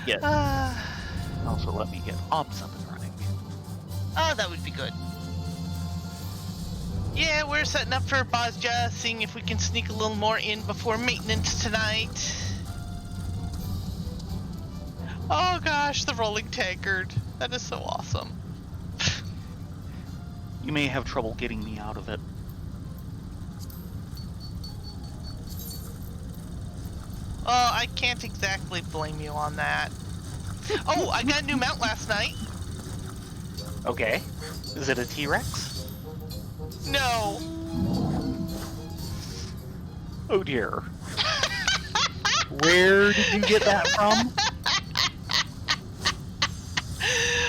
get... Uh, Also, let me get ops up and running. oh, that would be good. Yeah, we're setting up for Bozja, seeing if we can sneak a little more in before maintenance tonight. Oh gosh, the rolling tankard. That is so awesome. You may have trouble getting me out of it. Oh, I can't exactly blame you on that. Oh, I got a new mount last night. Okay. Is it a T-Rex? No. Oh dear. Where did you get that from?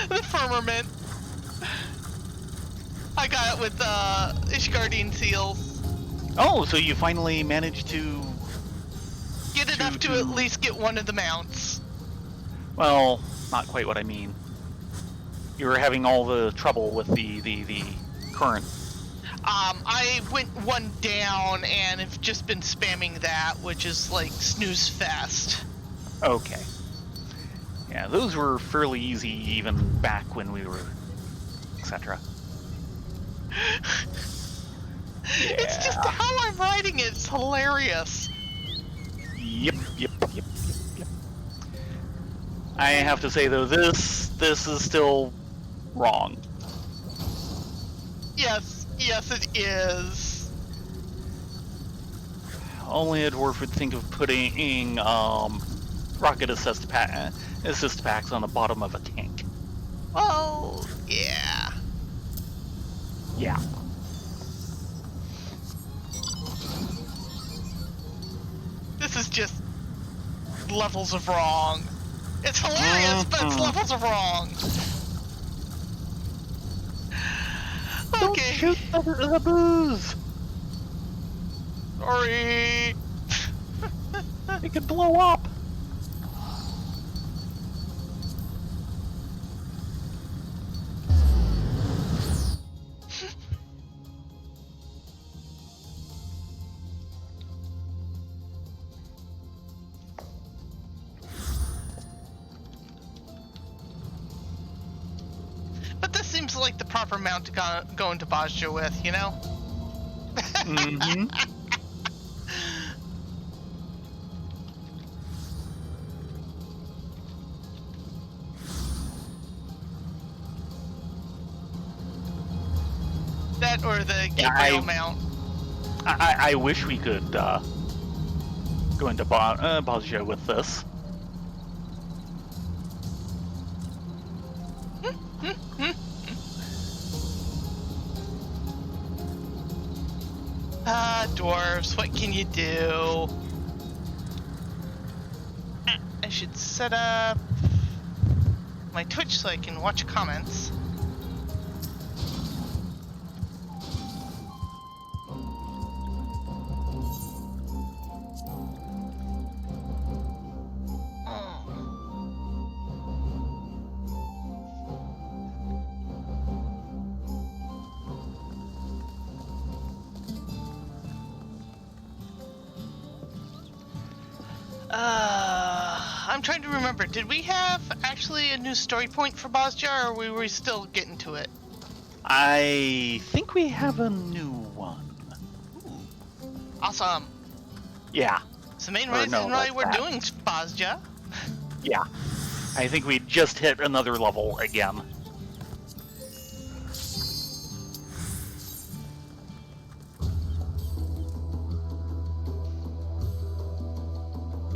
The firmament. I got it with Ishgardian seals. Oh, so you finally managed to... Get enough to at least get one of the mounts. Well, not quite what I mean. You were having all the trouble with the current. I went one down and have just been spamming that, which is like snooze fest. Okay. Yeah, those were fairly easy even back when we were, etc. It's just how I'm writing it. It's hilarious. Yep. I have to say though, this is still wrong. Yes, it is. Only a dwarf would think of putting rocket assist packs on the bottom of a tank. Well, yeah. Yeah. This is just levels of wrong. It's hilarious, but it's levels of wrong. Okay. Don't shoot the booze. Sorry. It could blow up. But this seems like the proper mount to go into Bozja with, you know? Mm-hmm. That or the Gabriel mount. I wish we could go into Bozja with this. Dwarves, what can you do? I should set up my Twitch so I can watch comments. I'm trying to remember, did we have actually a new story point for Bozja, or were we still getting to it? I think we have a new one. Ooh. Awesome. Yeah. It's the main reason why we're doing Bozja. Yeah. I think we just hit another level again.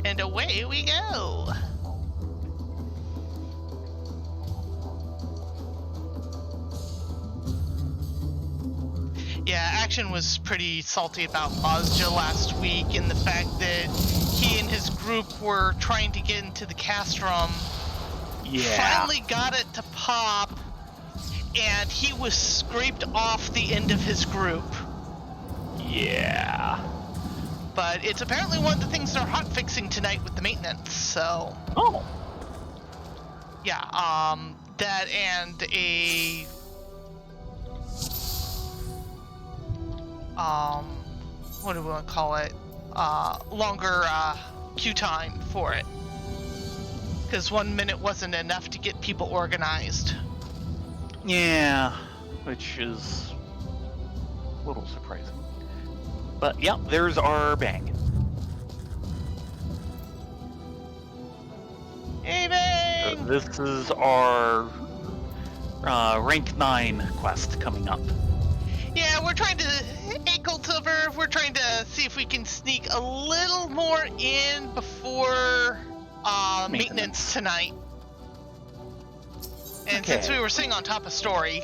And away we go! Yeah, Action was pretty salty about Bozja last week in the fact that he and his group were trying to get into the castrum. Yeah. Finally got it to pop, and he was scraped off the end of his group. Yeah. But it's apparently one of the things they're hotfixing tonight with the maintenance, so... Oh. Yeah, that and a... what do we want to call it? Longer, queue time for it. because 1 minute wasn't enough to get people organized. Yeah, which is a little surprising. But yeah, there's our bang. Hey, bang! So this is our rank 9 quest coming up. Yeah, we're trying to, hey Gold Silver, we're trying to see if we can sneak a little more in before maintenance tonight. And since we were sitting on top of story.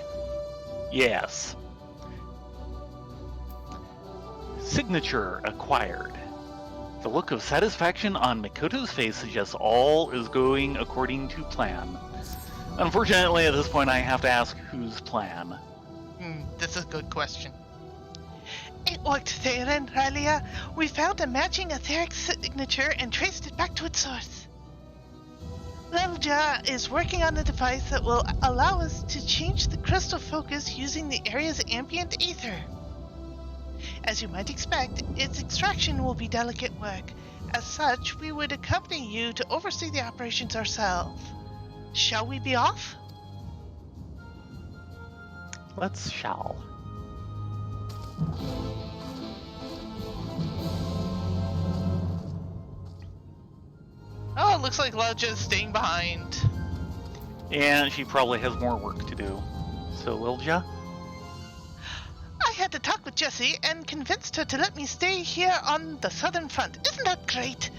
Yes. Signature acquired. The look of satisfaction on Mikoto's face suggests all is going according to plan. Unfortunately, at this point, I have to ask whose plan. This is a good question. It worked there, Ralia. We found a matching etheric signature and traced it back to its source. Bozja is working on a device that will allow us to change the crystal focus using the area's ambient ether. As you might expect, its extraction will be delicate work. As such, we would accompany you to oversee the operations ourselves. Shall we be off? Let's shall. Oh, it looks like Lilja's staying behind. And she probably has more work to do. So, Lilja? I had to talk with Jessie and convinced her to let me stay here on the southern front. Isn't that great?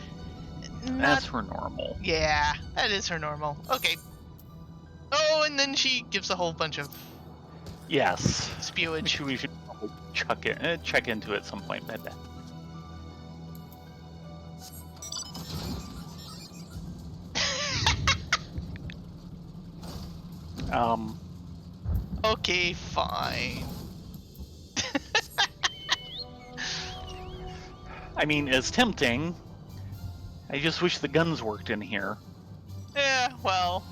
That's her normal. Yeah, that is her normal. Okay. Oh, and then she gives a whole bunch of Yes. spewage. We should probably check into it at some point. Okay, fine. I mean, it's tempting. I just wish the guns worked in here. Yeah, well.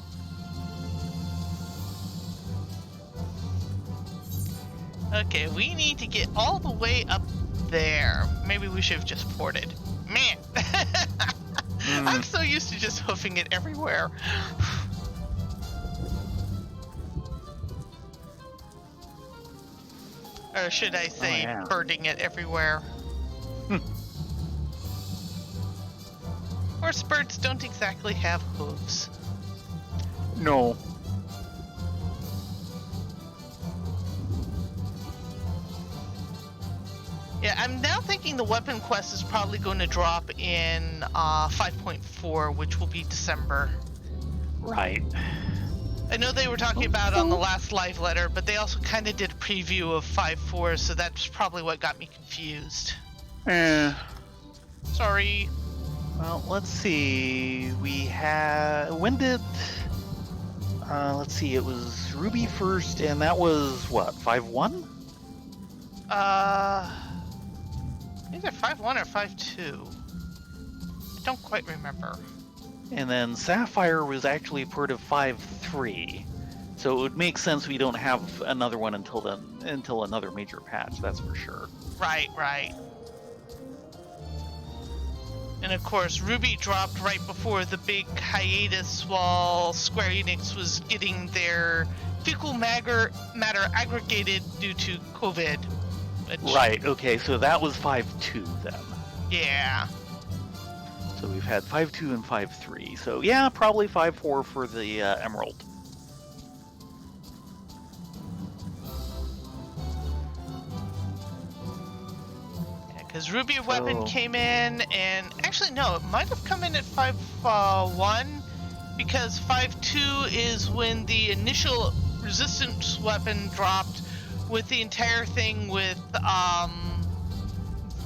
Okay, we need to get all the way up there. Maybe we should have just ported. Man! I'm so used to just hoofing it everywhere. Or should I say birding it everywhere? Horse birds don't exactly have hooves. No. Yeah, I'm now thinking the weapon quest is probably going to drop in 5.4, which will be December. Right. I know they were talking about it on the last live letter, but they also kind of did a preview of 5.4, so that's probably what got me confused. Sorry. Well, let's see. We had... When did... let's see. It was Ruby first, and that was, what, 5.1? Either 5.1 or 5.2. I don't quite remember. And then Sapphire was actually part of 5.3. So it would make sense we don't have another one until another major patch, that's for sure. Right, right. And of course, Ruby dropped right before the big hiatus while Square Enix was getting their fecal matter aggregated due to COVID. Which, right, okay, so that was 5.2 then. Yeah. So we've had 5.2 and 5.3. So yeah, probably 5.4 for the Emerald. Because Ruby Weapon came in, and actually no, it might have come in at 5.1, because 5.2 is when the initial resistance weapon dropped with the entire thing with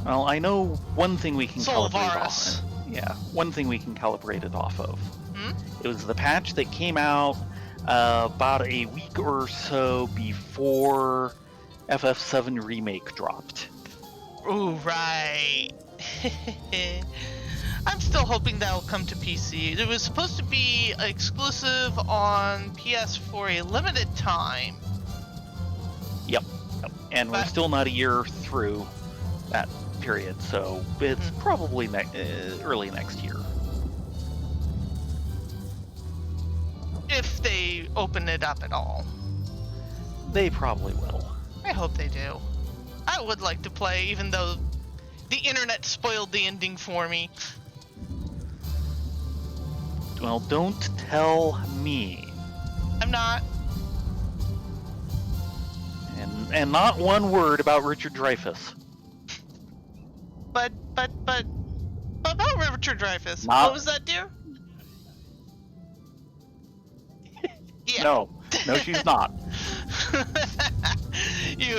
Well, I know one thing we can Soul calibrate Varus. off. Yeah, one thing we can calibrate it off of. Hmm? It was the patch that came out about a week or so before FF7 Remake dropped. Ooh, right. I'm still hoping that'll come to PC. It was supposed to be exclusive on PS for a limited time. Yep. And we're still not a year through that period, so it's probably early next year. If they open it up at all. They probably will. I hope they do. I would like to play, even though the internet spoiled the ending for me. Well, don't tell me. I'm not. And not one word about Richard Dreyfuss. But about Richard Dreyfuss. Not... What was that, dear? Yeah. No, she's not. You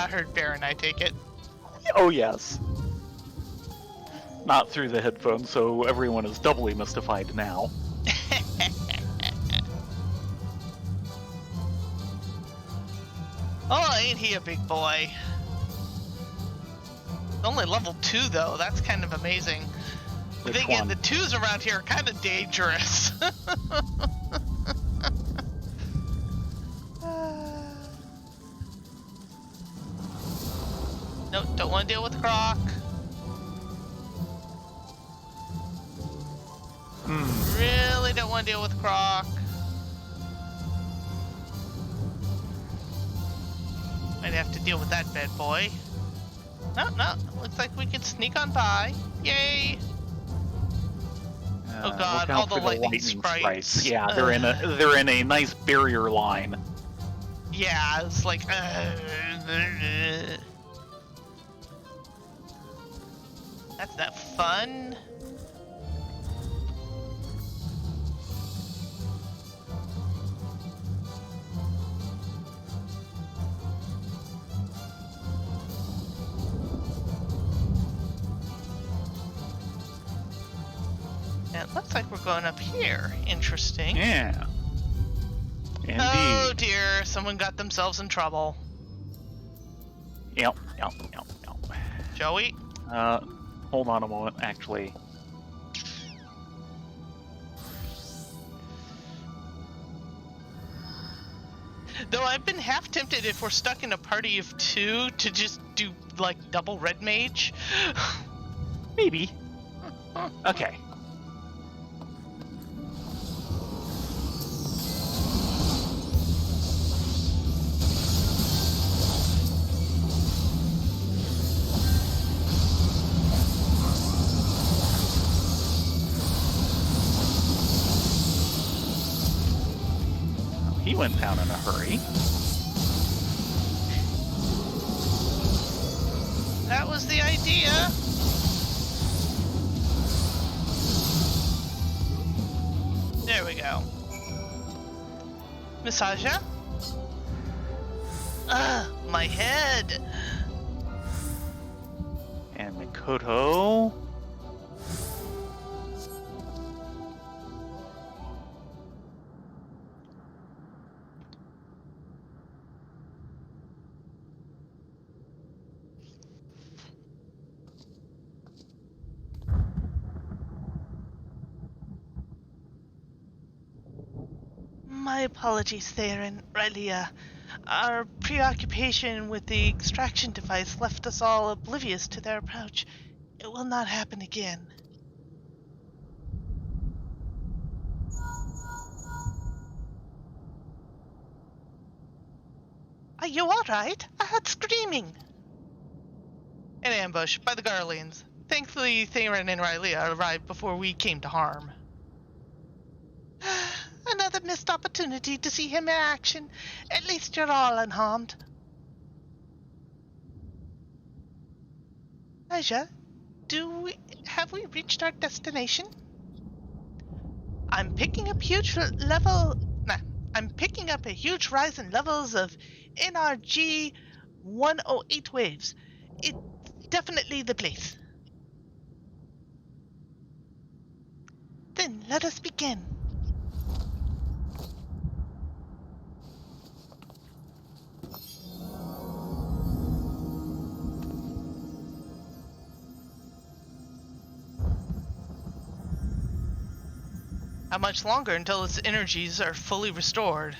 heard Baron, I take it. Oh, yes. Not through the headphones, so everyone is doubly mystified now. Oh, ain't he a big boy? Only level 2, though. That's kind of amazing. Thinking the 2s around here are kind of dangerous. No, don't want to deal with Croc. Really don't want to deal with Croc. Might have to deal with that bad boy. No, looks like we can sneak on by. Yay! Oh god, all the lightning sprites. Yeah, they're in a nice barrier line. Yeah, it's like that's not fun. It looks like we're going up here. Interesting. Yeah. Indeed. Oh dear, someone got themselves in trouble. Yep. Joey? Hold on a moment, actually. Though I've been half tempted if we're stuck in a party of 2 to just do, like, double red mage. Maybe. Okay. He went down in a hurry. That was the idea. There we go. Massaja? My head. And Mikoto. My apologies, Theron, Rylea. Our preoccupation with the extraction device left us all oblivious to their approach. It will not happen again. Are you alright? I heard screaming. An ambush by the Garleans. Thankfully, Theron and Rylea arrived before we came to harm. Another missed opportunity to see him in action. At least you're all unharmed. Aja, have we reached our destination? I'm picking up a huge rise in levels of NRG 108 waves. It's definitely the place. Then let us begin. How much longer until its energies are fully restored?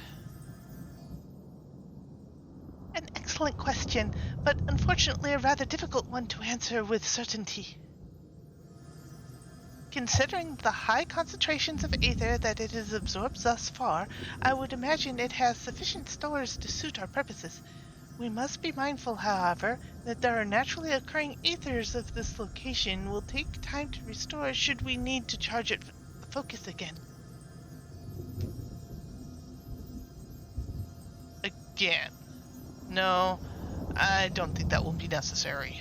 An excellent question, but unfortunately a rather difficult one to answer with certainty. Considering the high concentrations of aether that it has absorbed thus far, I would imagine it has sufficient stores to suit our purposes. We must be mindful, however, that there are naturally occurring ethers of this location will take time to restore should we need to charge it the focus again. Again. No, I don't think that will be necessary.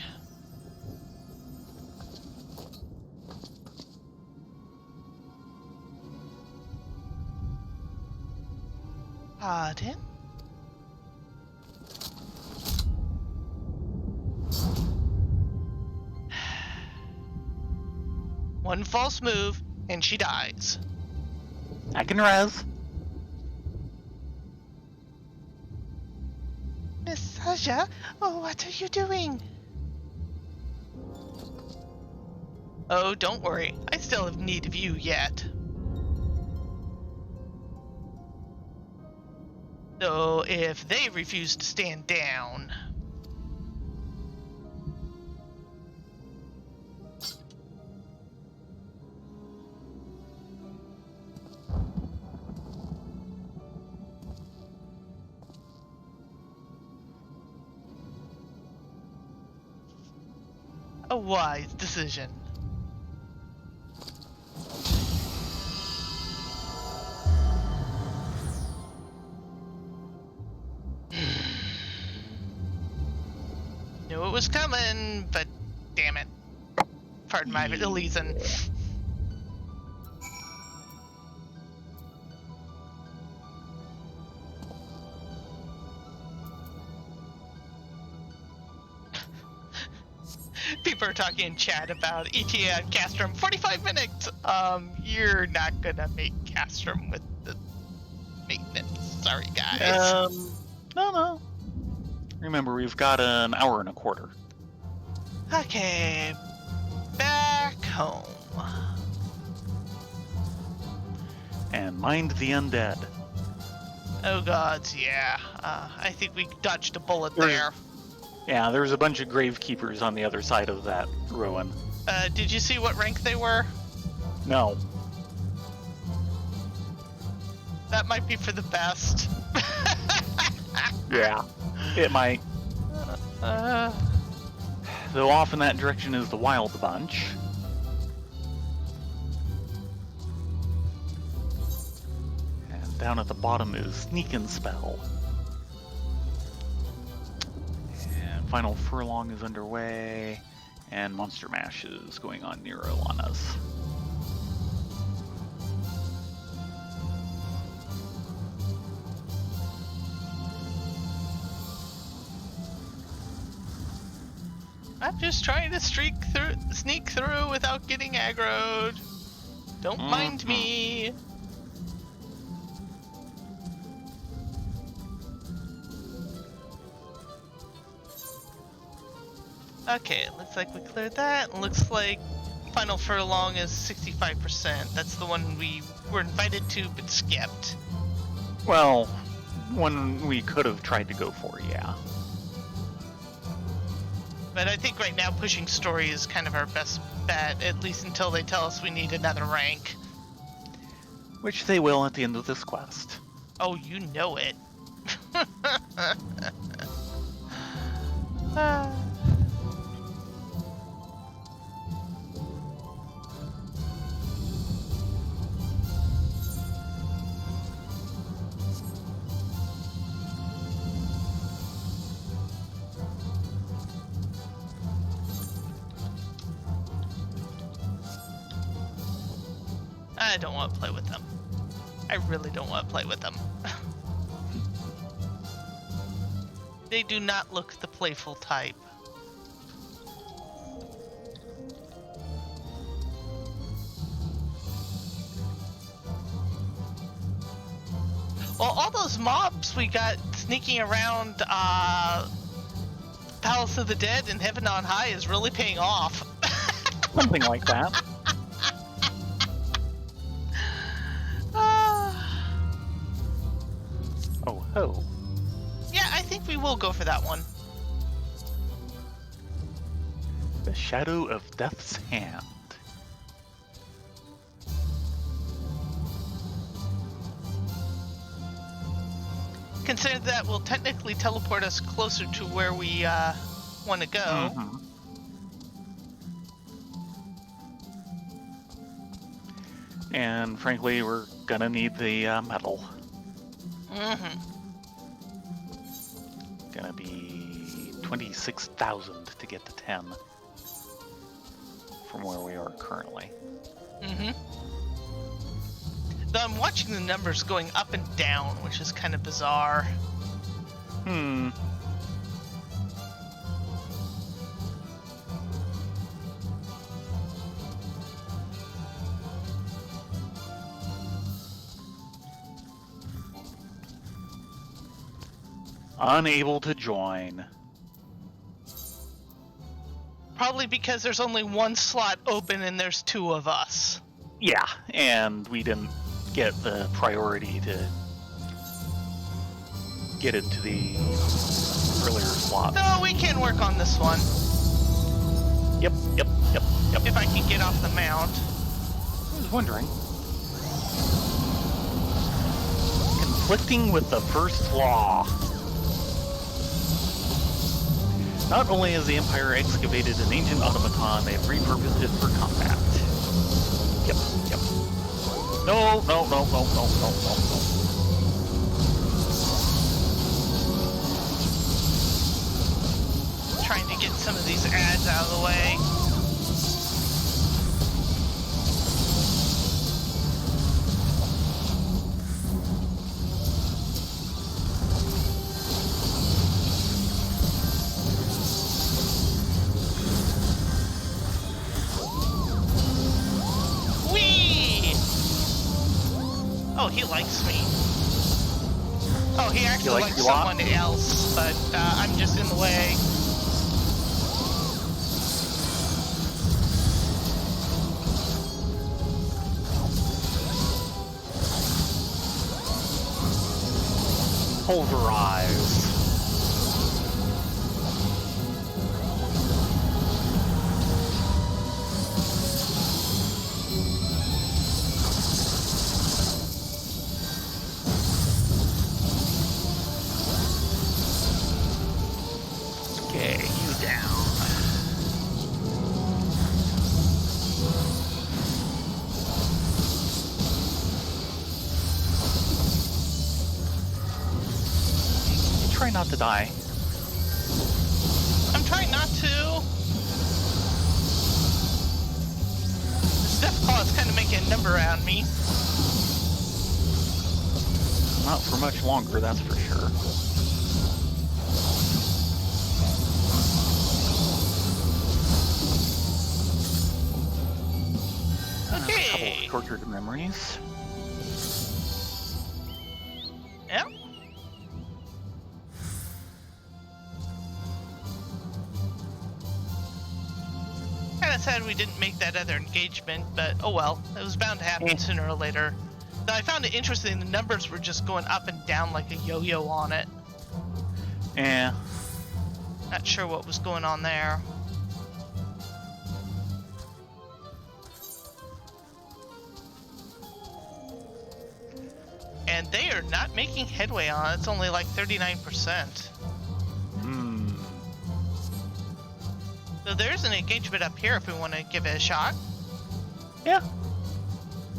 Pardon? One false move, and she dies. I can res. Miss Bozja, what are you doing? Oh, don't worry. I still have need of you yet. So if they refuse to stand down... A wise decision. Knew it was coming, but damn it. Pardon my reason. People are talking in chat about ETA on Castrum. 45 minutes! You're not gonna make Castrum with the maintenance. Sorry, guys. No. Remember, we've got an hour and a quarter. Okay. Back home. And mind the undead. Oh gods, yeah. I think we dodged a bullet there. Yeah, there's a bunch of gravekeepers on the other side of that ruin. Did you see what rank they were? No. That might be for the best. Yeah, it might. Though off in that direction is the Wild Bunch. And down at the bottom is Sneak and Spell. And Final Furlong is underway. And Monster Mash is going on Nero on us. I'm just trying to sneak through without getting aggroed. Don't mind me. Okay, looks like we cleared that. Looks like Final Furlong is 65%. That's the one we were invited to but skipped. Well, one we could have tried to go for, yeah. But I think right now pushing story is kind of our best bet, at least until they tell us we need another rank. Which they will at the end of this quest. Oh, you know it. I don't want to play with them. I really don't want to play with them. They do not look the playful type. Well, all those mobs we got sneaking around Palace of the Dead and Heaven on High is really paying off. Something like that. Oh ho. Yeah, I think we will go for that one. The Shadow of Death's Hand. consider that will technically teleport us closer to where we want to go. Mm-hmm. And frankly, we're gonna need the metal. Mm-hmm. Gonna be 26,000 to get to 10 from where we are currently. Mm-hmm. Though I'm watching the numbers going up and down, which is kind of bizarre. Unable to join. Probably because there's only one slot open and there's 2 of us. Yeah, and we didn't get the priority to get into the earlier slot. No, we can work on this one. Yep. If I can get off the mount. I was wondering. Conflicting with the first law. Not only has the Empire excavated an ancient automaton, they have repurposed it for combat. Yep. No. Trying to get some of these ads out of the way. Oh, he likes me. Oh, he actually likes someone else, but I'm just in the way. Pulverize. Try not to die. I'm trying not to. This death claw is kind of making a number around me. Not for much longer, that's for sure. Okay. A couple of tortured memories. Yep. Kind of sad we didn't make that other engagement, but oh well. It was bound to happen sooner or later. Though I found it interesting, the numbers were just going up and down like a yo-yo on it. Yeah. Not sure what was going on there. And they are not making headway on it. It's only like 39%. So there's an engagement up here if we want to give it a shot. Yeah.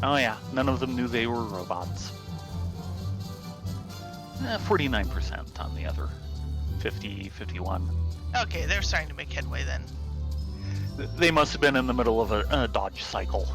Oh yeah, none of them knew they were robots. 49% on the other. 50, 51. Okay, they're starting to make headway then. They must have been in the middle of a dodge cycle.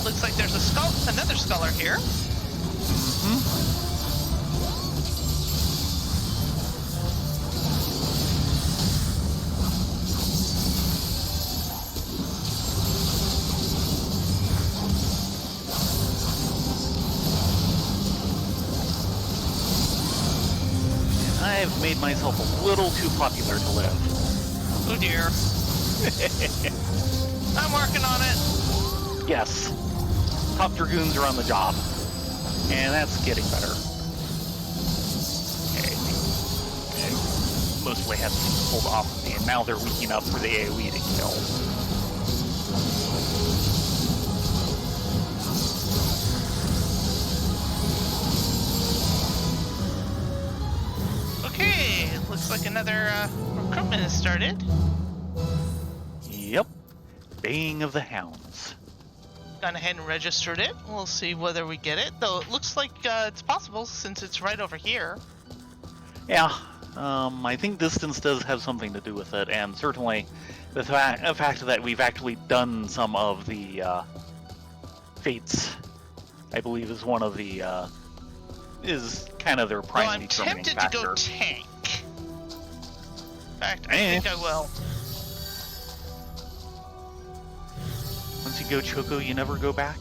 Looks like there's another scholar here. I've made myself a little too popular to live. Oh dear. I'm working on it. Yes. Top Dragoons are on the job. And that's getting better. Okay. Mostly had things pulled off of me, and now they're weakening up for the AoE to kill. Okay, looks like another recruitment has started. Yep. Baying of the Hounds. Gone ahead and registered it. We'll see whether we get it, though it looks like it's possible since it's right over here. Yeah, I think distance does have something to do with it, and certainly the fact that we've actually done some of the fates, I believe, is one of the is kind of their prime determining factor. I'm tempted to go tank. In fact, I think I will. Once you go Choco, you never go back?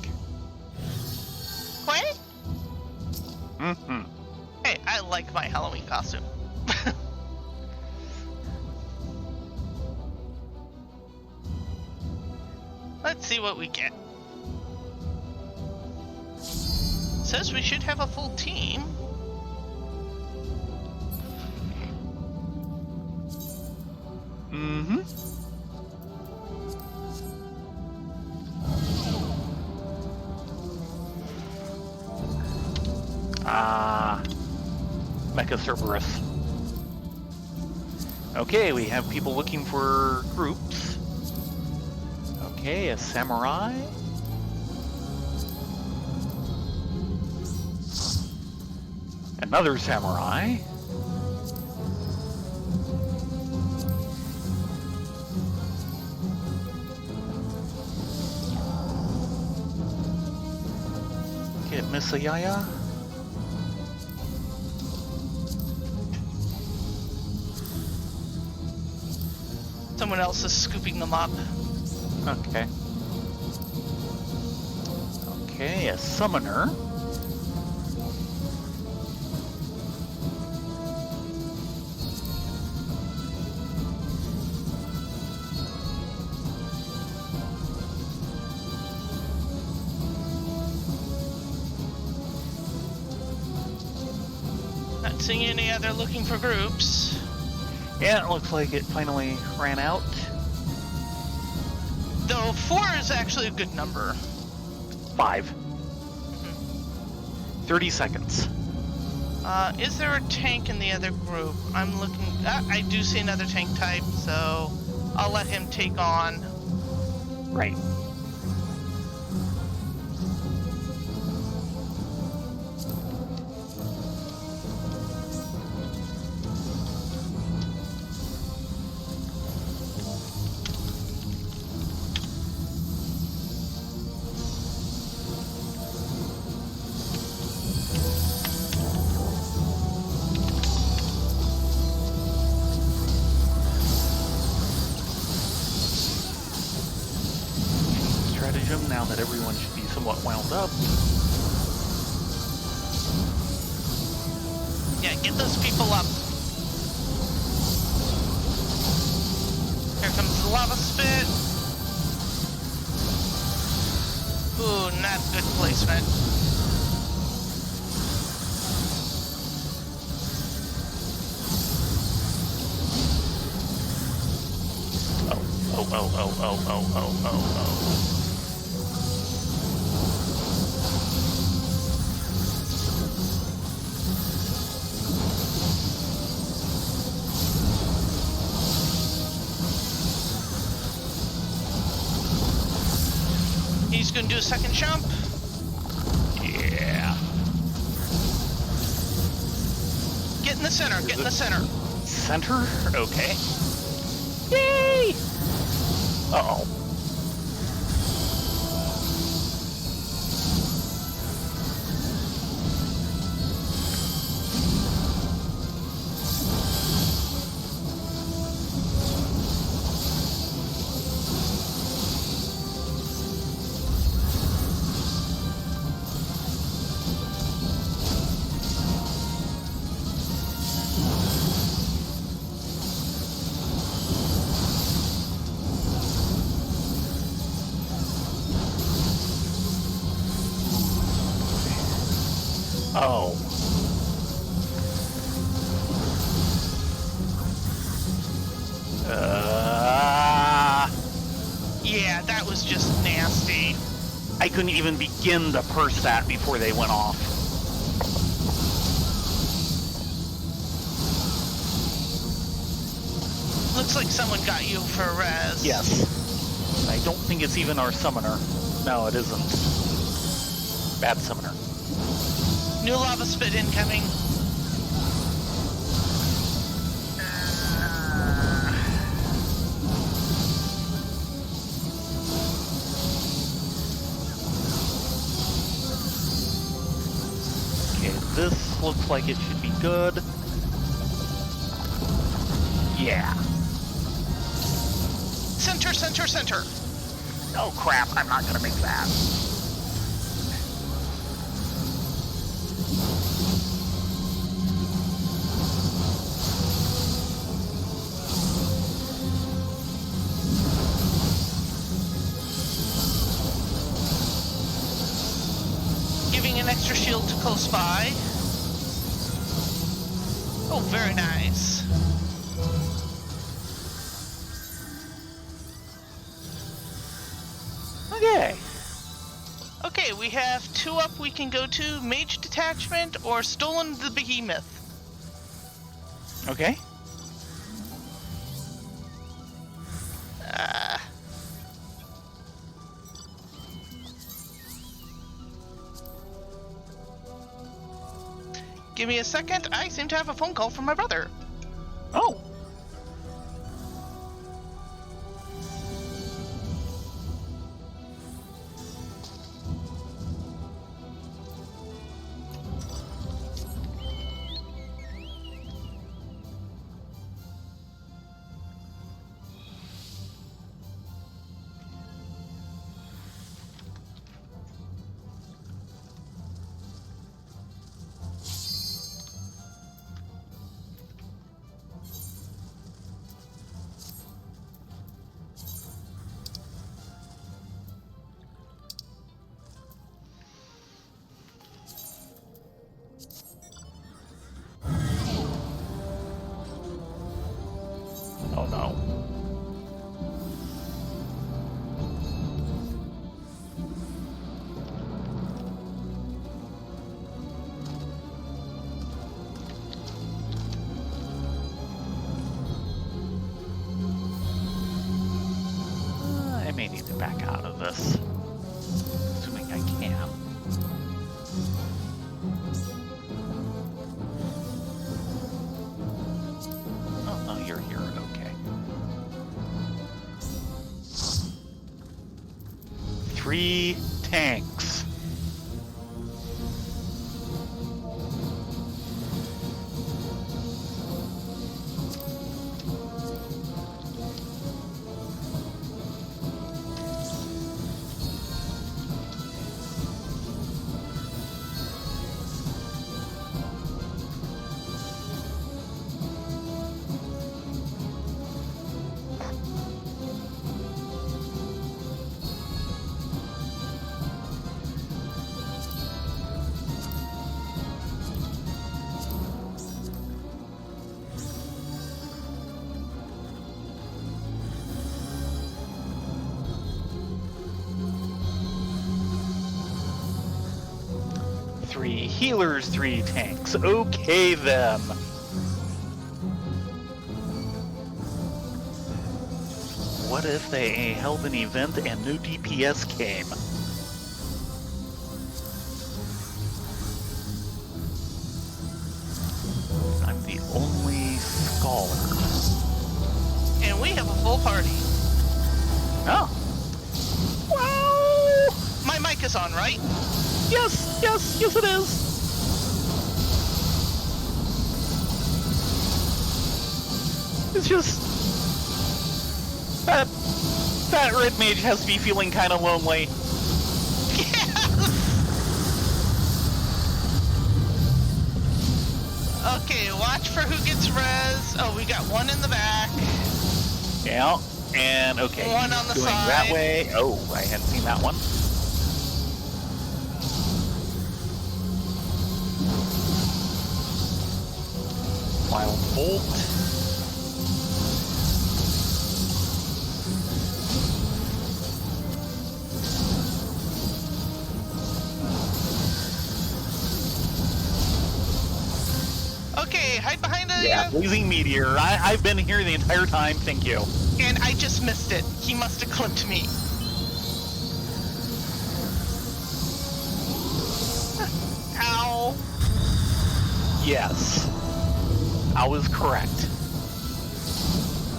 What? Mm-hmm. Hey, I like my Halloween costume. Let's see what we get. Says we should have a full team. Mm-hmm. Mecha Cerberus. Okay, we have people looking for groups. Okay, a samurai. Another samurai. Get Miss Ayaya. Someone else is scooping them up. Okay. Okay, a summoner. Not seeing any other looking for groups. Yeah, it looks like it finally ran out. Though 4 is actually a good number. 5. 30 seconds. Is there a tank in the other group? I'm looking... I do see another tank type, so I'll let him take on. Right. Now that everyone should be somewhat wound up. Yeah, get those people up. Here comes the lava spit. Ooh, not good placement. Oh. He's gonna do a second jump. Yeah. Get in the center, get in the center. Center? Okay. Yay! Uh-oh. Oh. Yeah, that was just nasty. I couldn't even begin to purse that before they went off. Looks like someone got you for res. Yes. I don't think it's even our summoner. No, it isn't. Bad summoner. New lava spit incoming. Okay, this looks like it should be good. Yeah. Center, center, center. Oh crap, I'm not gonna make that. Giving an extra shield to close by. Oh, very nice. Okay. Okay, we have 2 up we can go to. Mage Detachment or Stolen the Behemoth. Okay. Give me a second. I seem to have a phone call from my brother. Oh. Oh no. I may need to back out of this. Assuming I can. Oh, no, you're here. Okay. 3 tanks. Three healers, 3 tanks. Okay then. What if they held an event and no DPS came? I'm the only scholar. And we have a full party. Oh. Wow! My mic is on, right? Yes, yes, yes it is. It's just that red mage has to be feeling kind of lonely. Okay, watch for who gets res. Oh, we got one in the back. Yeah, and okay, One on the going side. that way. Oh, I hadn't seen that one. Wild Bolt. Okay, hide behind the... Yeah, Blazing Meteor. I've been here the entire time, thank you. And I just missed it. He must have clipped me. Ow. Yes. I was correct.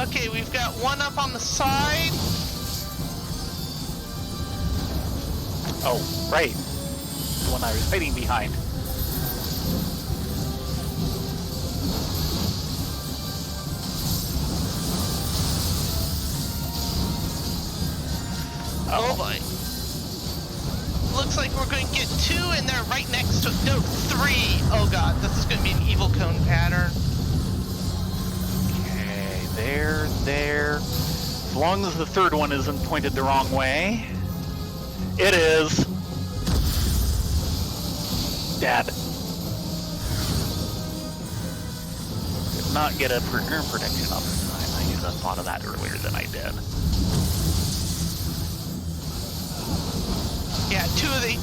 Okay, we've got one up on the side. Oh, right. The one I was hiding behind. Oh boy. Looks like we're going to get 2 and they're right next to... No, 3. Oh god, this is going to be an evil cone pattern. Okay, there. As long as the third one isn't pointed the wrong way. It is. Dead. Did not get a burn protection up in time. I should have thought of that earlier than I did. Yeah, 2 of the...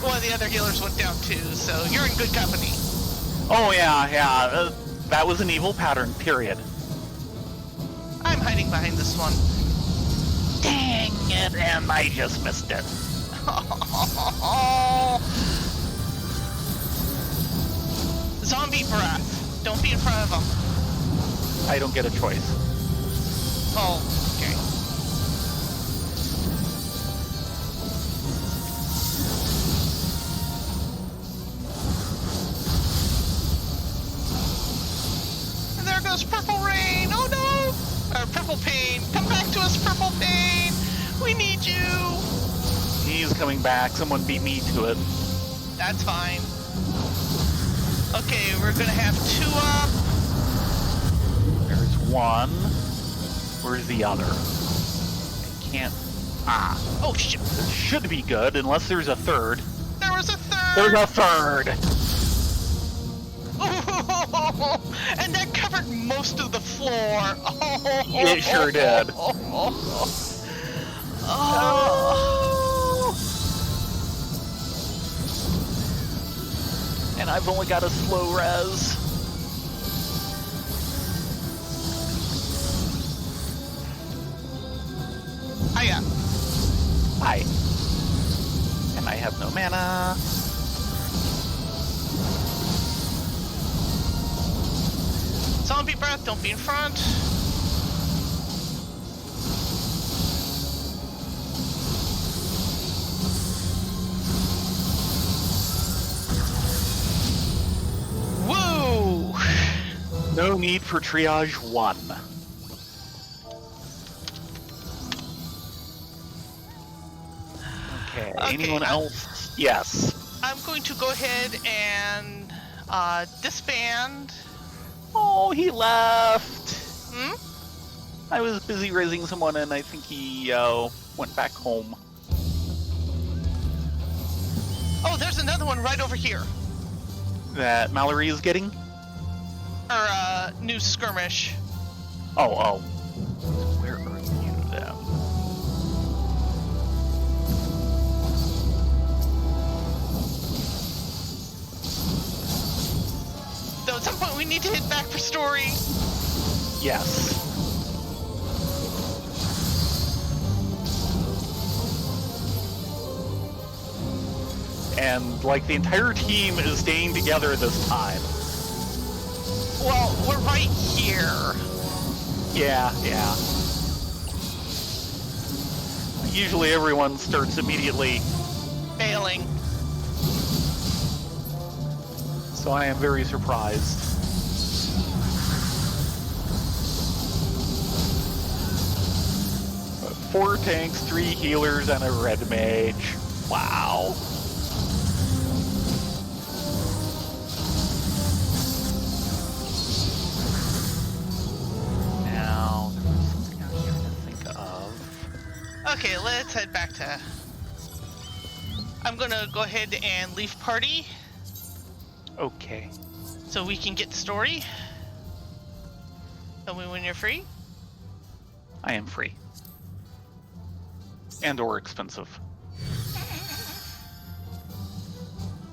One of the other healers went down too, so you're in good company. Oh yeah. That was an evil pattern, period. I'm hiding behind this one. Dang it, and I just missed it. Zombie breath. Don't be in front of them. I don't get a choice. Oh, okay. And there goes Purple Rain. Oh no! Or Purple Pain. Come back to us, Purple Pain. We need you. He's coming back. Someone beat me to it. That's fine. Okay, we're gonna have 2 up. There's one. Where's the other? I can't... Ah. Oh shit. This should be good, unless there's a third. There was a 3rd. There's a third! And that covered most of the floor. It sure did. And I've only got a slow res. Hiya. Hi. And I have no mana. Zombie breath, don't be in front. Woo! No need for triage 1. Okay, anyone else? Yes. I'm going to go ahead and disband. Oh, he left. Hmm? I was busy raising someone and I think he went back home. Oh, there's another one right over here. That Mallory is getting? Or new skirmish. Oh. Where are you then? Though at some point we need to hit back for story. Yes. And like the entire team is staying together this time. Well, we're right here. Yeah. Usually everyone starts immediately. Failing. So I am very surprised. But 4 tanks, 3 healers, and a red mage. Wow. Now, there was something I was trying to think of. Okay, let's head back to... I'm gonna go ahead and leave party Okay. so we can get story. Tell me when you're free. I am free. And or expensive.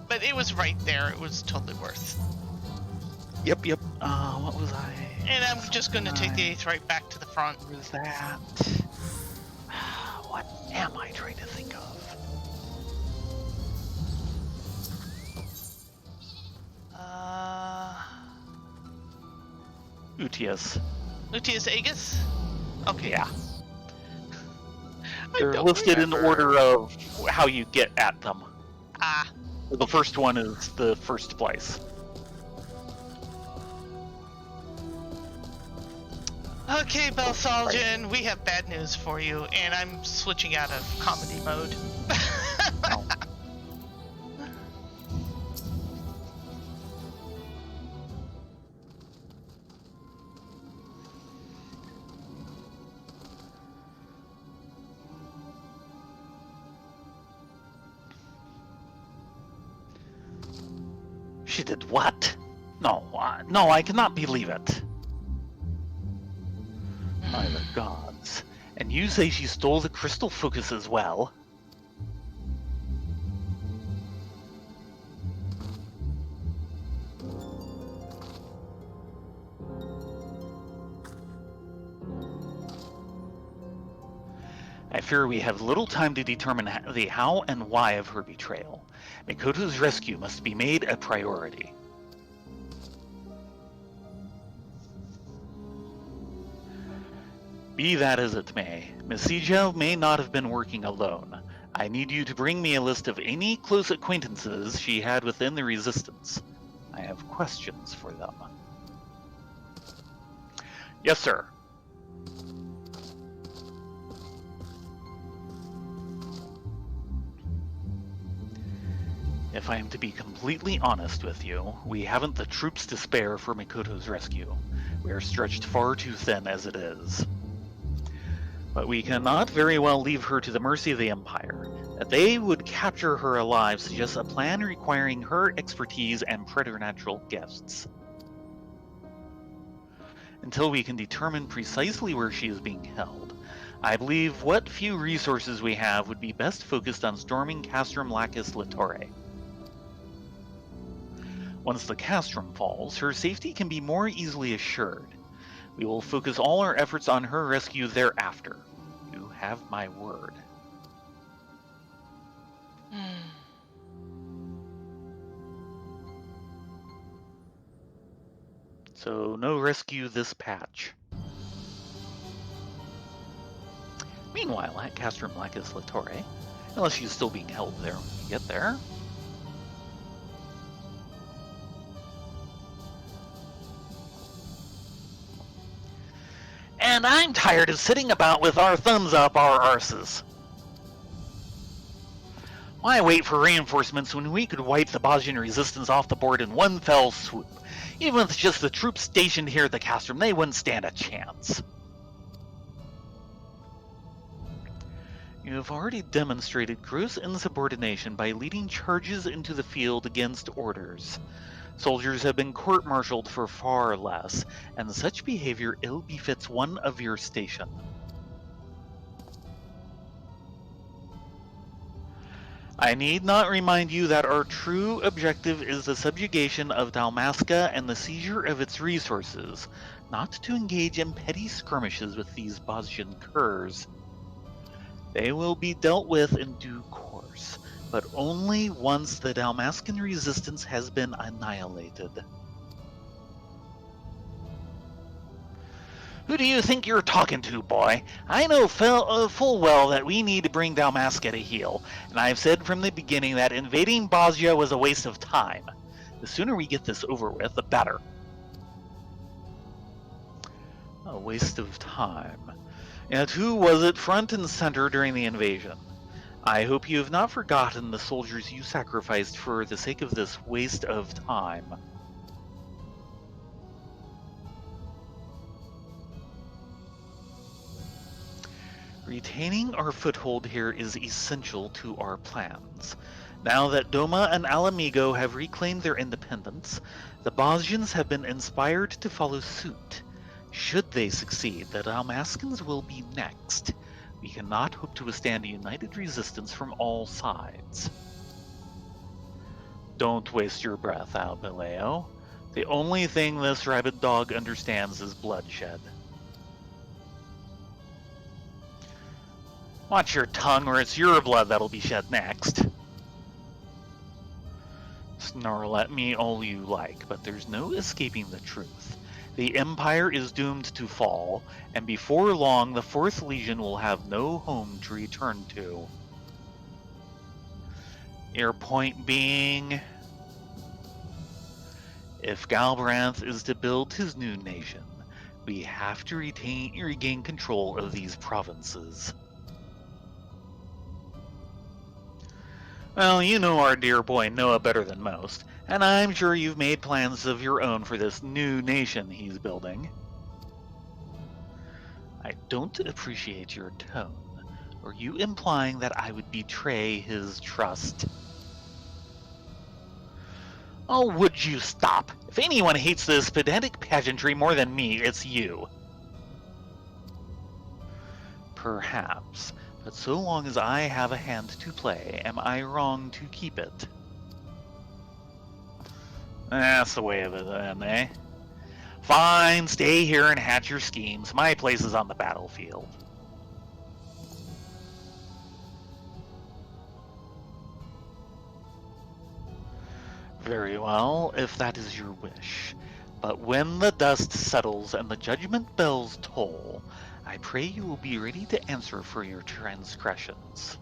But it was right there. It was totally worth. Yep. What was I? And I'm just going to take the 8th right back to the front. What was that? What am I trying to think of? Utius. Utius Aegis? Okay. Yeah. They're listed in order of how you get at them. Ah. The first one is the first place. Okay, Belsaljan, we have bad news for you, and I'm switching out of comedy mode. Oh. She did what? No, I cannot believe it. By the gods. And you say she stole the crystal focus as well? I fear we have little time to determine the how and why of her betrayal. Mikoto's rescue must be made a priority. Be that as it may, Bozja may not have been working alone. I need you to bring me a list of any close acquaintances she had within the Resistance. I have questions for them. Yes, sir. If I am to be completely honest with you, we haven't the troops to spare for Mikoto's rescue. We are stretched far too thin as it is. But we cannot very well leave her to the mercy of the Empire. That they would capture her alive suggests a plan requiring her expertise and preternatural gifts. Until we can determine precisely where she is being held, I believe what few resources we have would be best focused on storming Castrum Lacus Litore. Once the castrum falls, her safety can be more easily assured. We will focus all our efforts on her rescue thereafter. You have my word. So, no rescue this patch. Meanwhile, at Castrum Lacus Litore, unless she's still being held there when we get there. And I'm tired of sitting about with our thumbs up our arses. Why wait for reinforcements when we could wipe the Bozjan resistance off the board in one fell swoop? Even with just the troops stationed here at the castrum, they wouldn't stand a chance. You have already demonstrated gross insubordination by leading charges into the field against orders. Soldiers have been court-martialed for far less, and such behavior ill befits one of your station. I need not remind you that our true objective is the subjugation of Dalmasca and the seizure of its resources, not to engage in petty skirmishes with these Bozjan curs. They will be dealt with in due course, but only once the Dalmascan resistance has been annihilated. Who do you think you're talking to, boy? I know full well that we need to bring Dalmasca to heel, and I've said from the beginning that invading Bozja was a waste of time. The sooner we get this over with, the better. A waste of time. Yet who was it front and center during the invasion? I hope you have not forgotten the soldiers you sacrificed for the sake of this waste of time. Retaining our foothold here is essential to our plans. Now that Doma and Alamigo have reclaimed their independence, the Bozjans have been inspired to follow suit. Should they succeed, the Dalmaskins will be next. We cannot hope to withstand a united resistance from all sides. Don't waste your breath, Albileo. The only thing this rabid dog understands is bloodshed. Watch your tongue, or it's your blood that'll be shed next. Snarl at me all you like, but there's no escaping the truth. The Empire is doomed to fall, and before long the 4th Legion will have no home to return to. Your point being, if Galbranth is to build his new nation, we have to regain control of these provinces. Well, you know our dear boy Noah better than most, and I'm sure you've made plans of your own for this new nation he's building. I don't appreciate your tone. Are you implying that I would betray his trust? Oh, would you stop? If anyone hates this pedantic pageantry more than me, it's you. Perhaps. But so long as I have a hand to play, am I wrong to keep it? That's the way of it then, eh? Fine, stay here and hatch your schemes. My place is on the battlefield. Very well, if that is your wish. But when the dust settles and the judgment bells toll, I pray you will be ready to answer for your transgressions.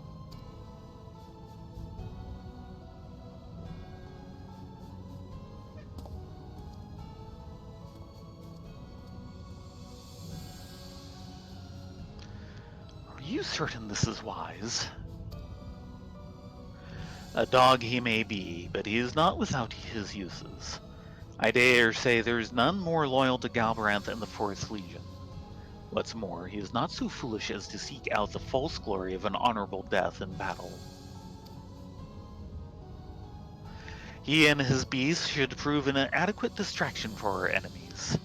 Are you certain this is wise? A dog he may be, but he is not without his uses. I dare say there is none more loyal to Galbranth and the 4th Legion. What's more, he is not so foolish as to seek out the false glory of an honorable death in battle. He and his beasts should prove an adequate distraction for our enemies.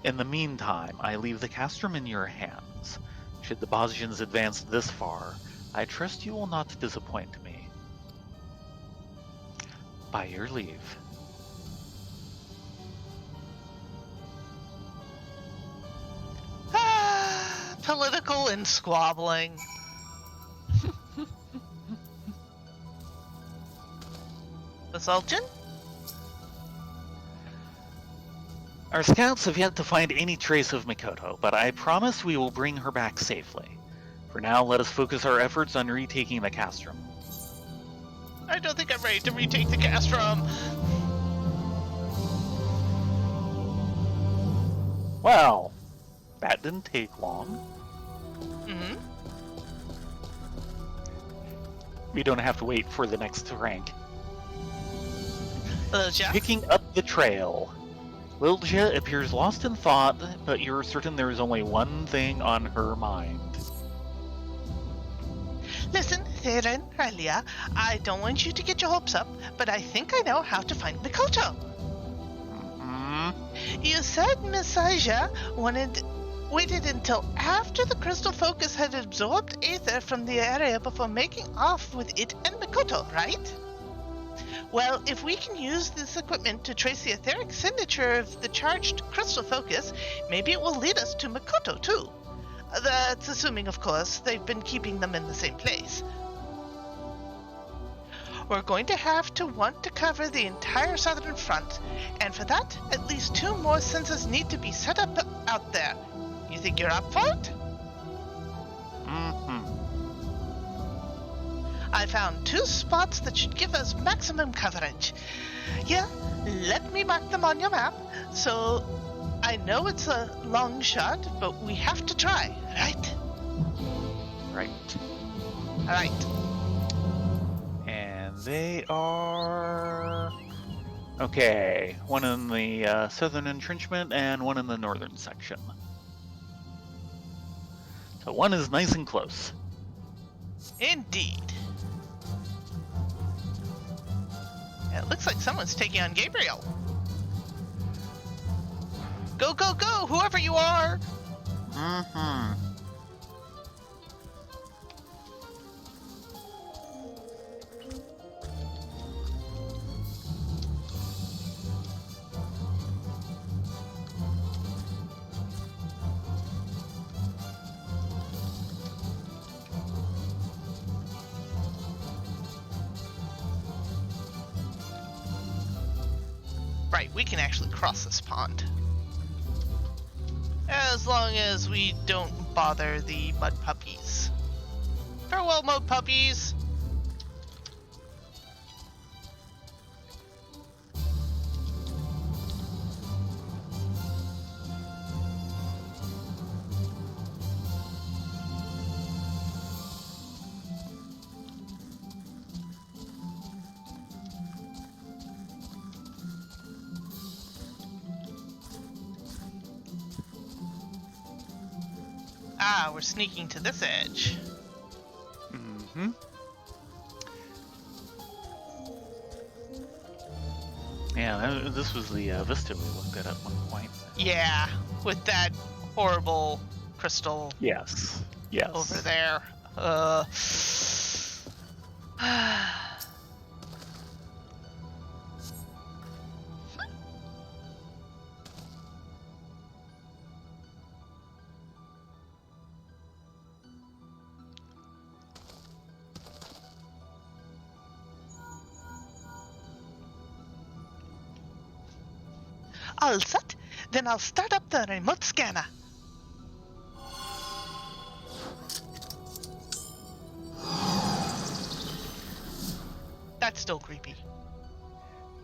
In the meantime, I leave the castrum in your hands. Should the Bozjans advance this far, I trust you will not disappoint me. By your leave. Political and squabbling. Basulchin? Our scouts have yet to find any trace of Mikoto, but I promise we will bring her back safely. For now, let us focus our efforts on retaking the castrum. I don't think I'm ready to retake the castrum. Well, that didn't take long. Mm-hmm. We don't have to wait for the next rank. Bozja? Picking up the trail. Bozja appears lost in thought, but you're certain there is only one thing on her mind. Listen, Theron, Relia, I don't want you to get your hopes up, but I think I know how to find Mikoto. Mm-hmm. You said Miss Aja waited until after the crystal focus had absorbed aether from the area before making off with it and Mikoto, right? Well, if we can use this equipment to trace the etheric signature of the charged crystal focus, maybe it will lead us to Mikoto too. That's assuming, of course, they've been keeping them in the same place. We're going to want to cover the entire southern front, and for that, at least 2 more sensors need to be set up out there. You think you're up for it? Mm-hmm. I found 2 spots that should give us maximum coverage. Yeah, let me mark them on your map, so I know it's a long shot, but we have to try, right? Right. Alright. And they are... Okay, one in the southern entrenchment and one in the northern section. So one is nice and close. Indeed. It looks like someone's taking on Gabriel. Go, go, go, whoever you are! Mm-hmm. Right, we can actually cross this pond. As long as we don't bother the mud puppies. Farewell, mud puppies! Ah, we're sneaking to this edge. Mm-hmm. Yeah, this was the vista we looked at one point. Yeah, with that horrible crystal Yes. Yes. over there. All set? Then I'll start up the remote scanner. That's still creepy.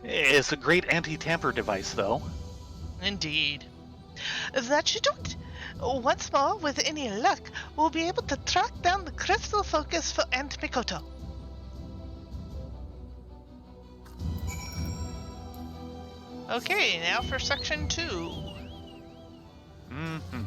It's a great anti-tamper device, though. Indeed. That should do it. Once more, with any luck, we'll be able to track down the crystal focus for Aunt Mikoto. Okay, now for section 2. Mm-hmm.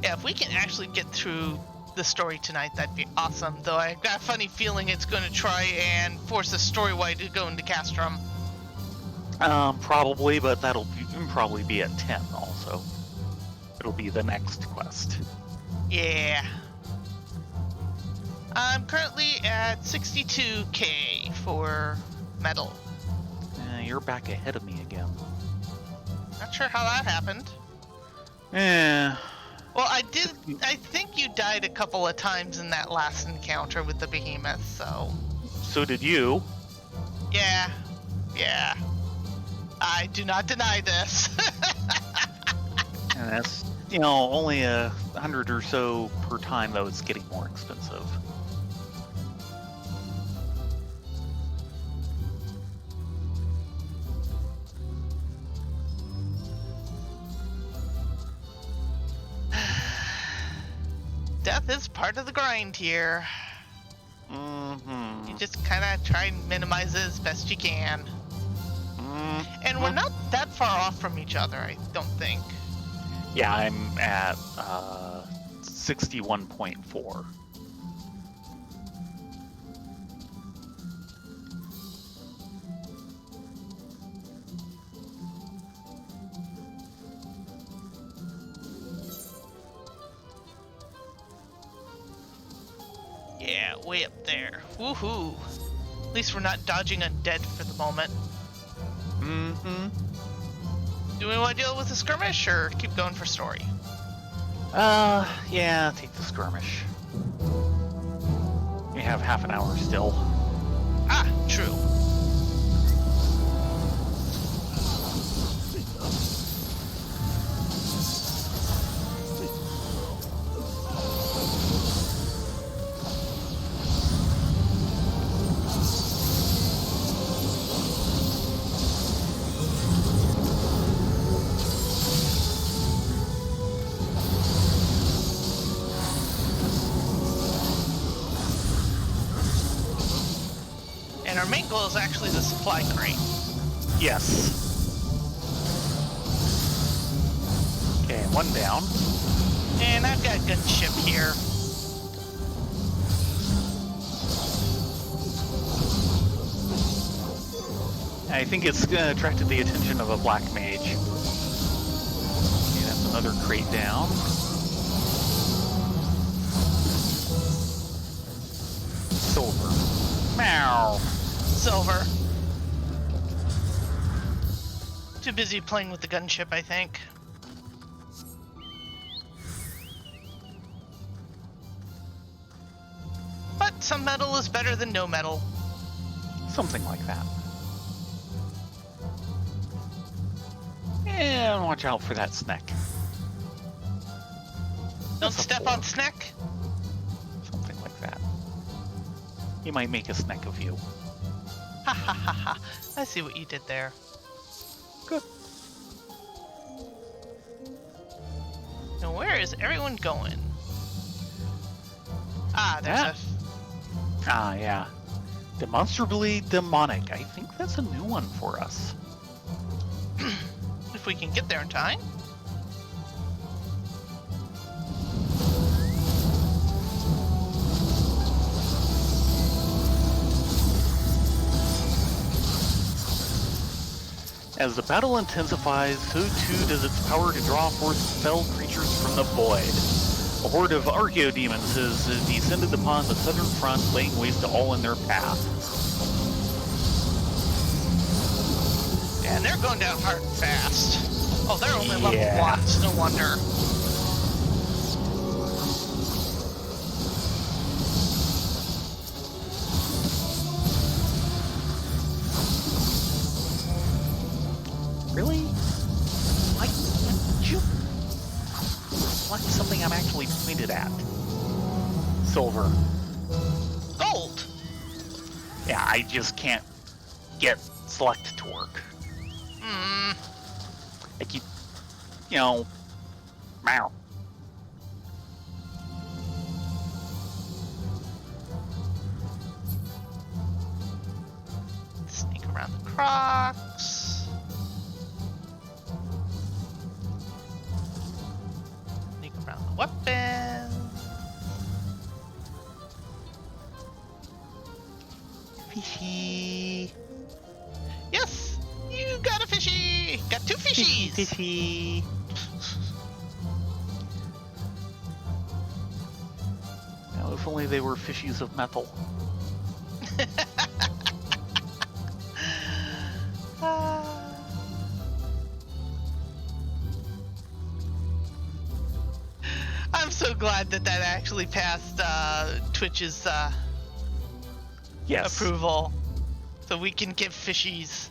Yeah, if we can actually get through the story tonight, that'd be awesome. Though I got a funny feeling it's going to try and force the story-wide to go into Castrum. Probably, but that'll probably be at 10 also. It'll be the next quest. Yeah. I'm currently at 62k for metal. You're back ahead of me again. Not sure how that happened. Yeah. Well, I think you died a couple of times in that last encounter with the behemoth, so... So did you. Yeah. I do not deny this. And that's, only 100 or so per time, though it's getting more expensive. Death is part of the grind here. Mm-hmm. You just kind of try and minimize it as best you can. Mm-hmm. And we're not that far off from each other, I don't think. Yeah, I'm at 61.4. Yeah, way up there. Woohoo! At least we're not dodging undead for the moment. Mm-hmm. Do we want to deal with the skirmish or keep going for story? Yeah, take the skirmish. We have half an hour still. Ah, true. And our main goal is actually the supply crate. Yes. Okay, one down. And I've got a gunship here. I think it's attracted the attention of a black mage. Okay, that's another crate down. Silver. Meow. Silver. Too busy playing with the gunship, I think. But some metal is better than no metal. Something like that. And watch out for that snack. Don't step on snack. Something like that. He might make a snack of you. Ha ha ha ha. I see what you did there. Good. Now where is everyone going? Ah, there's Yeah. Ah, yeah. Demonstrably demonic. I think that's a new one for us. if we can get there in time. As the battle intensifies, so too does its power to draw forth fell creatures from the void. A horde of archaeodemons has descended upon the southern front, laying waste to all in their path. And they're going down hard and fast. Oh, they're only level Yeah. 1s, no wonder. Really? Why can't you select something I'm actually pointed at? Silver. Gold! Yeah, I just can't get select to work. Hmm. I keep, meow. Sneak around the crocs. Sneak around the weapons. Fishy. Yes! You got a fishy! Got 2 fishies! Fishy. Now, if only they were fishies of metal. I'm so glad that actually passed Twitch's Yes. approval. So we can give fishies.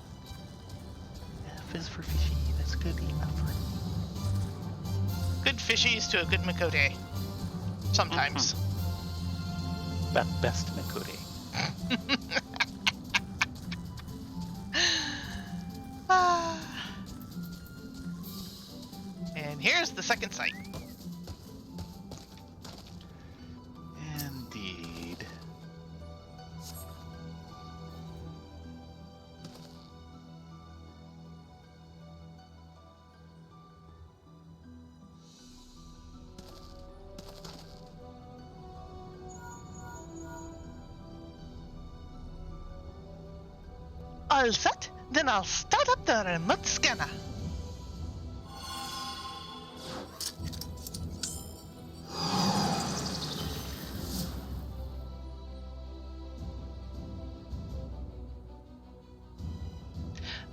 F is for fishy. That's good enough. Good fishies to a good Makote. Sometimes. Best Makode. And here's the second site. Indeed. All set? Then I'll start up the remote scanner.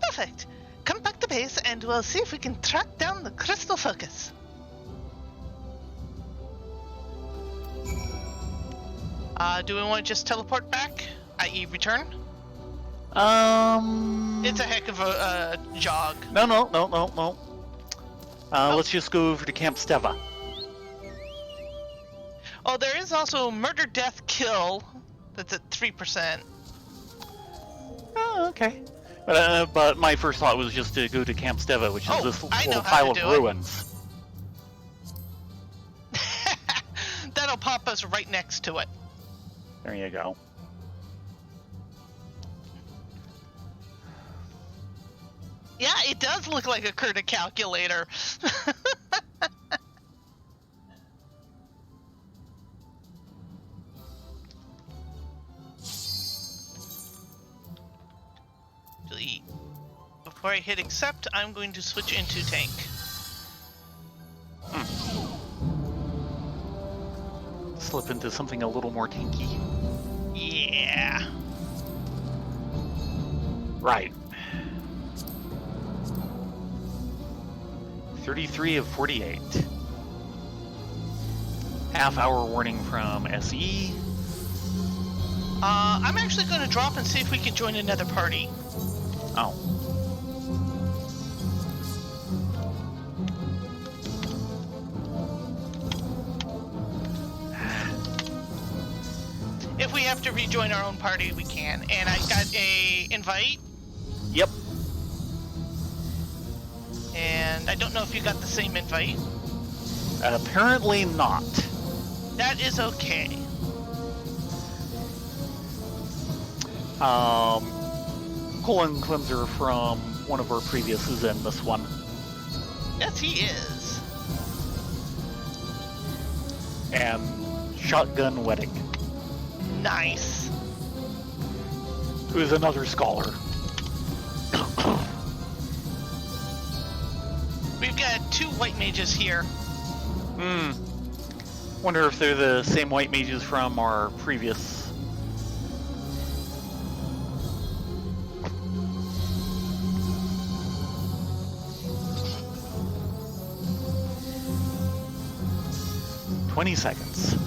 Perfect. Come back to base and we'll see if we can track down the crystal focus. Do we want to just teleport back, i.e. return? It's a heck of a jog. No. Let's just go over to Camp Steva. Oh, there is also murder, death, kill. That's at 3%. Oh, okay. But my first thought was just to go to Camp Steva, which is this I know little how pile to of do it. ruins. That'll pop us right next to it. There you go. Yeah, it does look like a Kurta calculator. Actually, before I hit accept, I'm going to switch into tank. Slip into something a little more tanky. Yeah. Right. 33 of 48. Half-hour warning from SE. I'm actually going to drop and see if we can join another party. Oh. If we have to rejoin our own party, we can. And I got a invite. Yep. And I don't know if you got the same invite. Apparently not. That is okay. Colon Cleanser from one of our previous is in this one. Yes, he is. And Shotgun Wedding, Nice. who is another scholar. We've got 2 white mages here. Wonder if they're the same white mages from our previous. $20.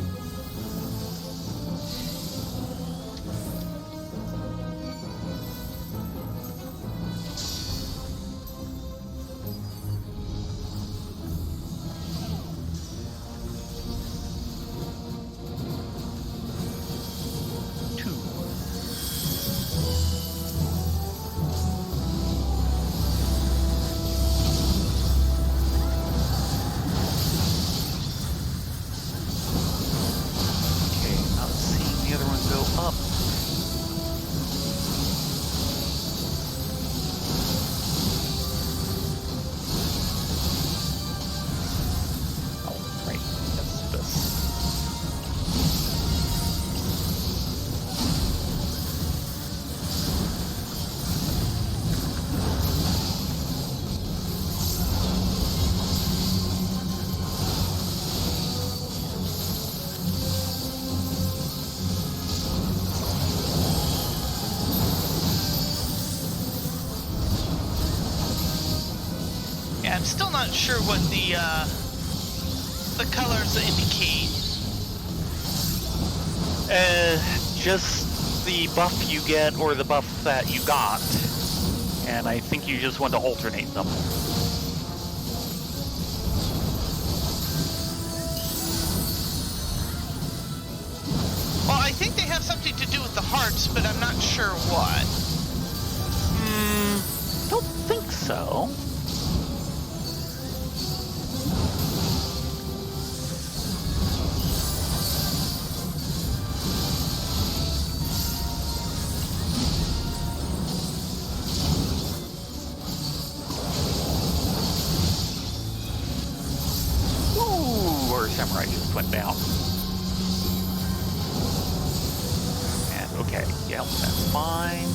Yeah, I'm still not sure what the colors indicate. Just the buff you get or the buff that you got. And I think you just want to alternate them. Well, I think they have something to do with the hearts, but I'm not sure what. Don't think so. Ooh, our samurai just went down. And okay, yeah, that's fine.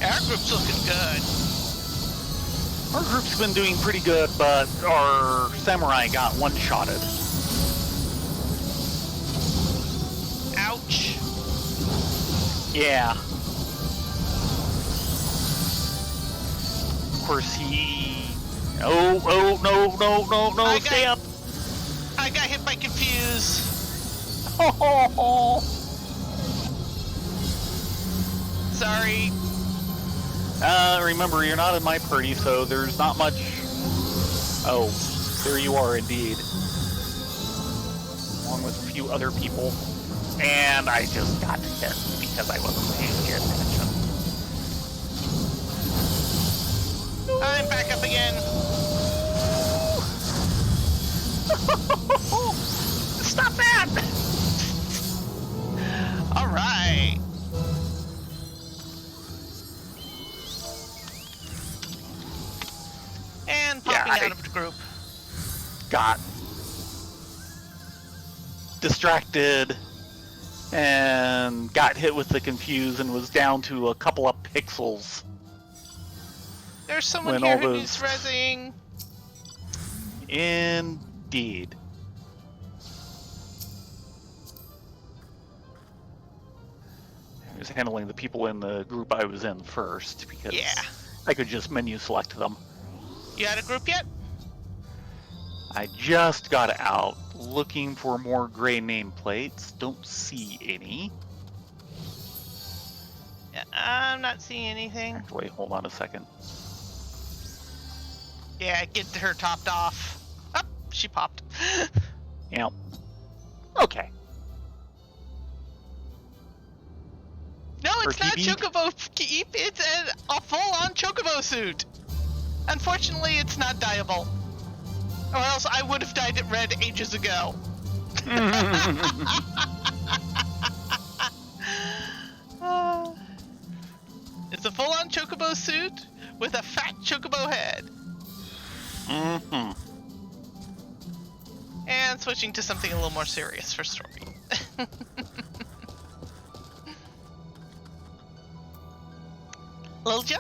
Our group's looking good. Our group's been doing pretty good, but our samurai got one-shotted. Ouch. Yeah. Of course, he... Oh, no, stay up! I got hit by Confuse. Sorry. Remember, you're not in my party, so there's not much... Oh, there you are indeed. Along with a few other people. And I just got hit because I wasn't paying attention. I'm back up again. again. Stop that! All right. And popping out of the group. Got distracted and got hit with the confuse and was down to a couple of pixels. There's someone here who needs rezzing. Indeed. I was handling the people in the group I was in first because I could just menu select them. You had a group yet? I just got out looking for more gray nameplates. Don't see any. Yeah, I'm not seeing anything. Actually, hold on a second. Yeah, get her topped off. Oh, she popped. Yeah. Okay. No, it's not Chocobo Keep. It's a full-on Chocobo suit. Unfortunately, it's not dyeable. Or else I would have dyed it red ages ago. It's a full-on Chocobo suit with a fat Chocobo head. Mm-hmm. And switching to something a little more serious for story. Bozja?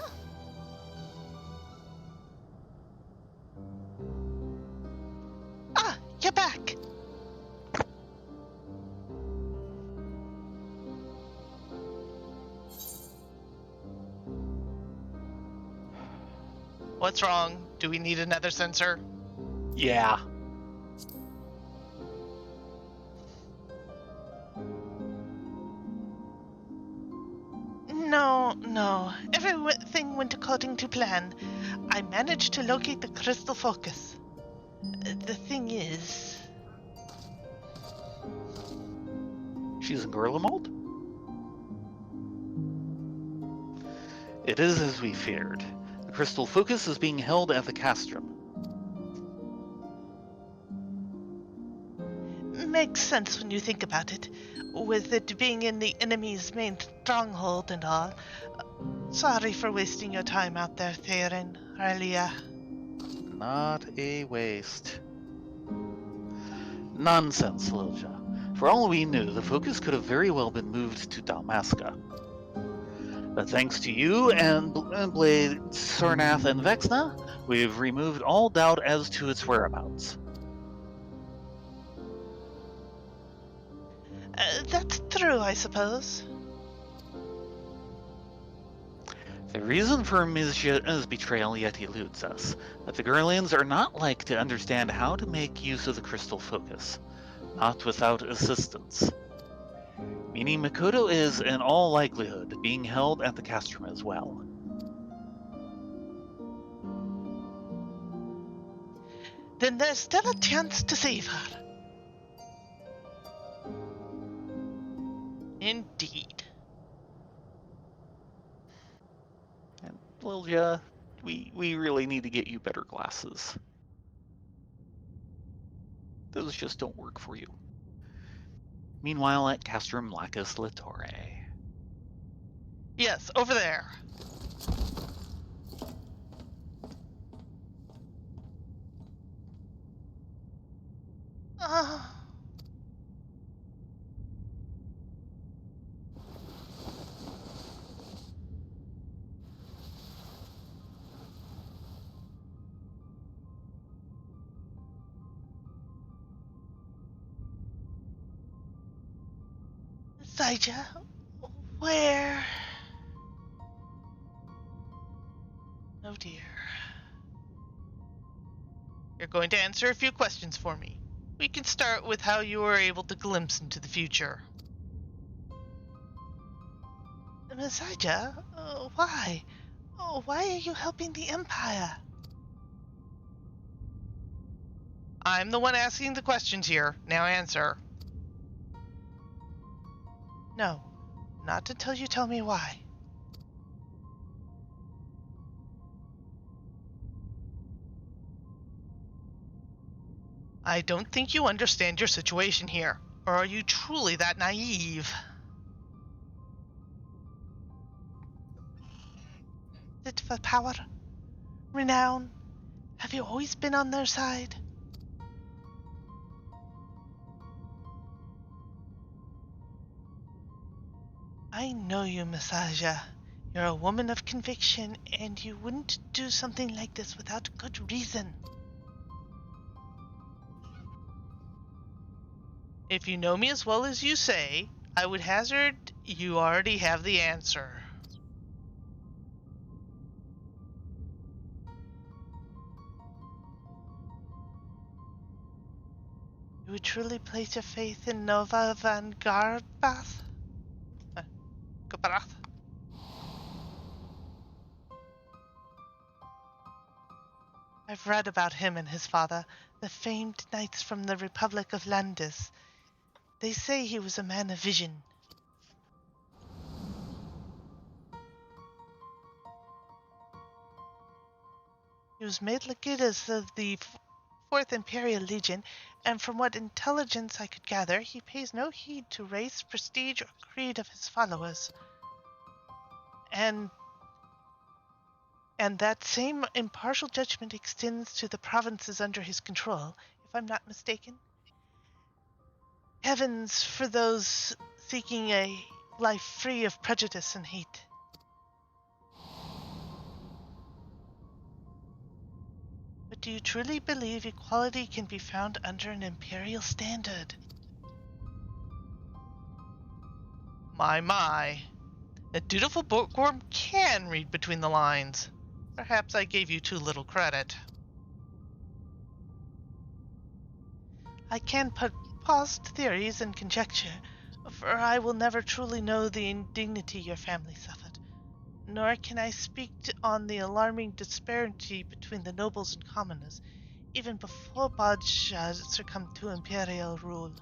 Ah, you're back. What's wrong? Do we need another sensor? Yeah. No. Everything went according to plan. I managed to locate the crystal focus. The thing is... She's in gorilla mold? It is as we feared. The crystal focus is being held at the castrum. Makes sense when you think about it, with it being in the enemy's main stronghold and all. Sorry for wasting your time out there, Theron, earlier. Not a waste. Nonsense, Bozja. For all we knew, the focus could have very well been moved to Dalmasca. But thanks to you and Blade, Sarnath, and Vexna, we've removed all doubt as to its whereabouts. That's true, I suppose. The reason for Bozja's betrayal yet eludes us, but the Gurlians are not like to understand how to make use of the crystal focus, not without assistance. Meaning Makoto is, in all likelihood, being held at the castrum as well. Then there's still a chance to save her. Indeed. And Bozja, we really need to get you better glasses. Those just don't work for you. Meanwhile, at Castrum Lacus Latore. Yes, over there. Bozja, where? Oh dear. You're going to answer a few questions for me. We can start with how you were able to glimpse into the future. Bozja, why? Why are you helping the Empire? I'm the one asking the questions here. Now answer. No, not until you tell me why. I don't think you understand your situation here. Or are you truly that naive? Is it for power? Renown? Have you always been on their side? I know you, Massaja. You're a woman of conviction, and you wouldn't do something like this without good reason. If you know me as well as you say, I would hazard you already have the answer. You would truly place your faith in Nova Vanguard, Bath? Gabrath? I've read about him and his father, the famed knights from the Republic of Landis. They say he was a man of vision. He was made legatus of the Fourth Imperial Legion, and from what intelligence I could gather, he pays no heed to race, prestige, or creed of his followers. And that same impartial judgment extends to the provinces under his control, if I'm not mistaken. Heavens for those seeking a life free of prejudice and hate. But do you truly believe equality can be found under an imperial standard? My. A dutiful bookworm can read between the lines. Perhaps I gave you too little credit. I can put post theories and conjecture, for I will never truly know the indignity your family suffered, nor can I speak on the alarming disparity between the nobles and commoners, even before Bozja succumbed to imperial rule.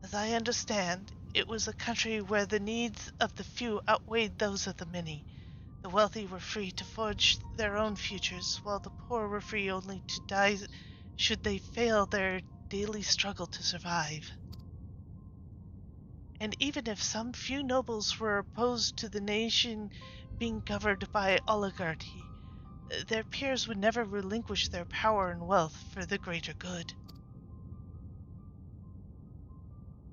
As I understand, it was a country where the needs of the few outweighed those of the many. The wealthy were free to forge their own futures, while the poor were free only to die should they fail their daily struggle to survive. And even if some few nobles were opposed to the nation being governed by oligarchy, their peers would never relinquish their power and wealth for the greater good.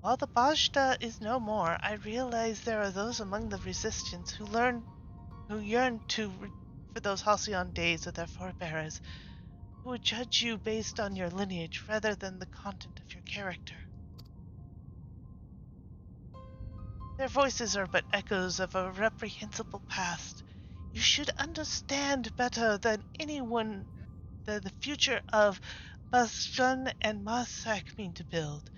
While the Bozja is no more, I realize there are those among the resistance who yearn for those halcyon days of their forebears, who would judge you based on your lineage rather than the content of your character. Their voices are but echoes of a reprehensible past. You should understand better than anyone the future of Basjan and Marsak mean to build.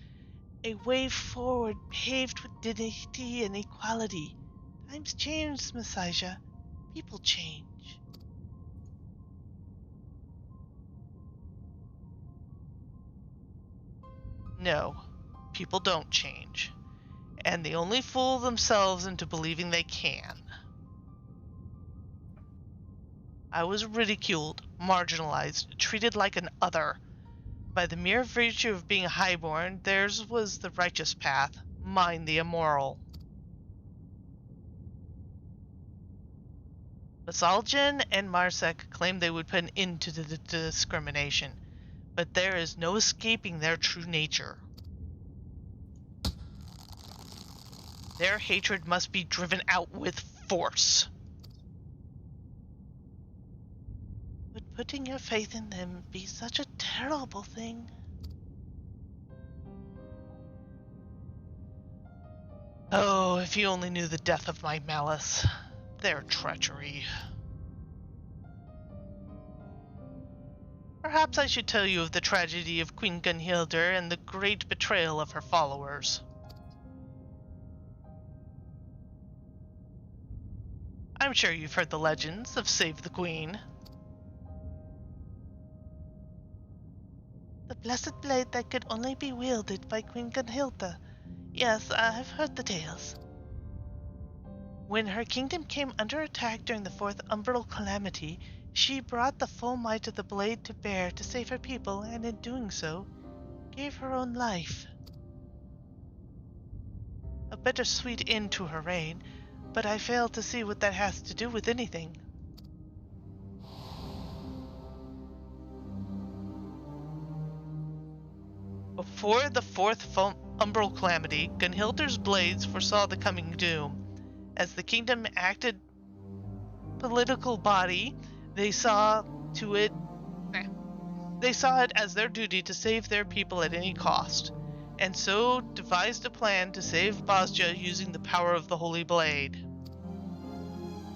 A way forward paved with dignity and equality. Times change, Massaja. People change. No, people don't change. And they only fool themselves into believing they can. I was ridiculed, marginalized, treated like an other. By the mere virtue of being highborn, theirs was the righteous path, mine the immoral. Basaljan and Marsak claimed they would put an end to the discrimination, but there is no escaping their true nature. Their hatred must be driven out with force. Would putting your faith in them be such a terrible thing? Oh, if you only knew the depth of my malice, their treachery. Perhaps I should tell you of the tragedy of Queen Gunhildur and the great betrayal of her followers. I'm sure you've heard the legends of Save the Queen. The blessed blade that could only be wielded by Queen Gunhilda. Yes, I've heard the tales. When her kingdom came under attack during the Fourth Umbral Calamity, She brought the full might of the blade to bear to save her people, and in doing so, gave her own life. A bittersweet end to her reign, but I fail to see what that has to do with anything. Before the fourth umbral calamity, Gunhildr's blades foresaw the coming doom. As the kingdom acted political body, they saw it as their duty to save their people at any cost, and so devised a plan to save Bozja using the power of the Holy Blade.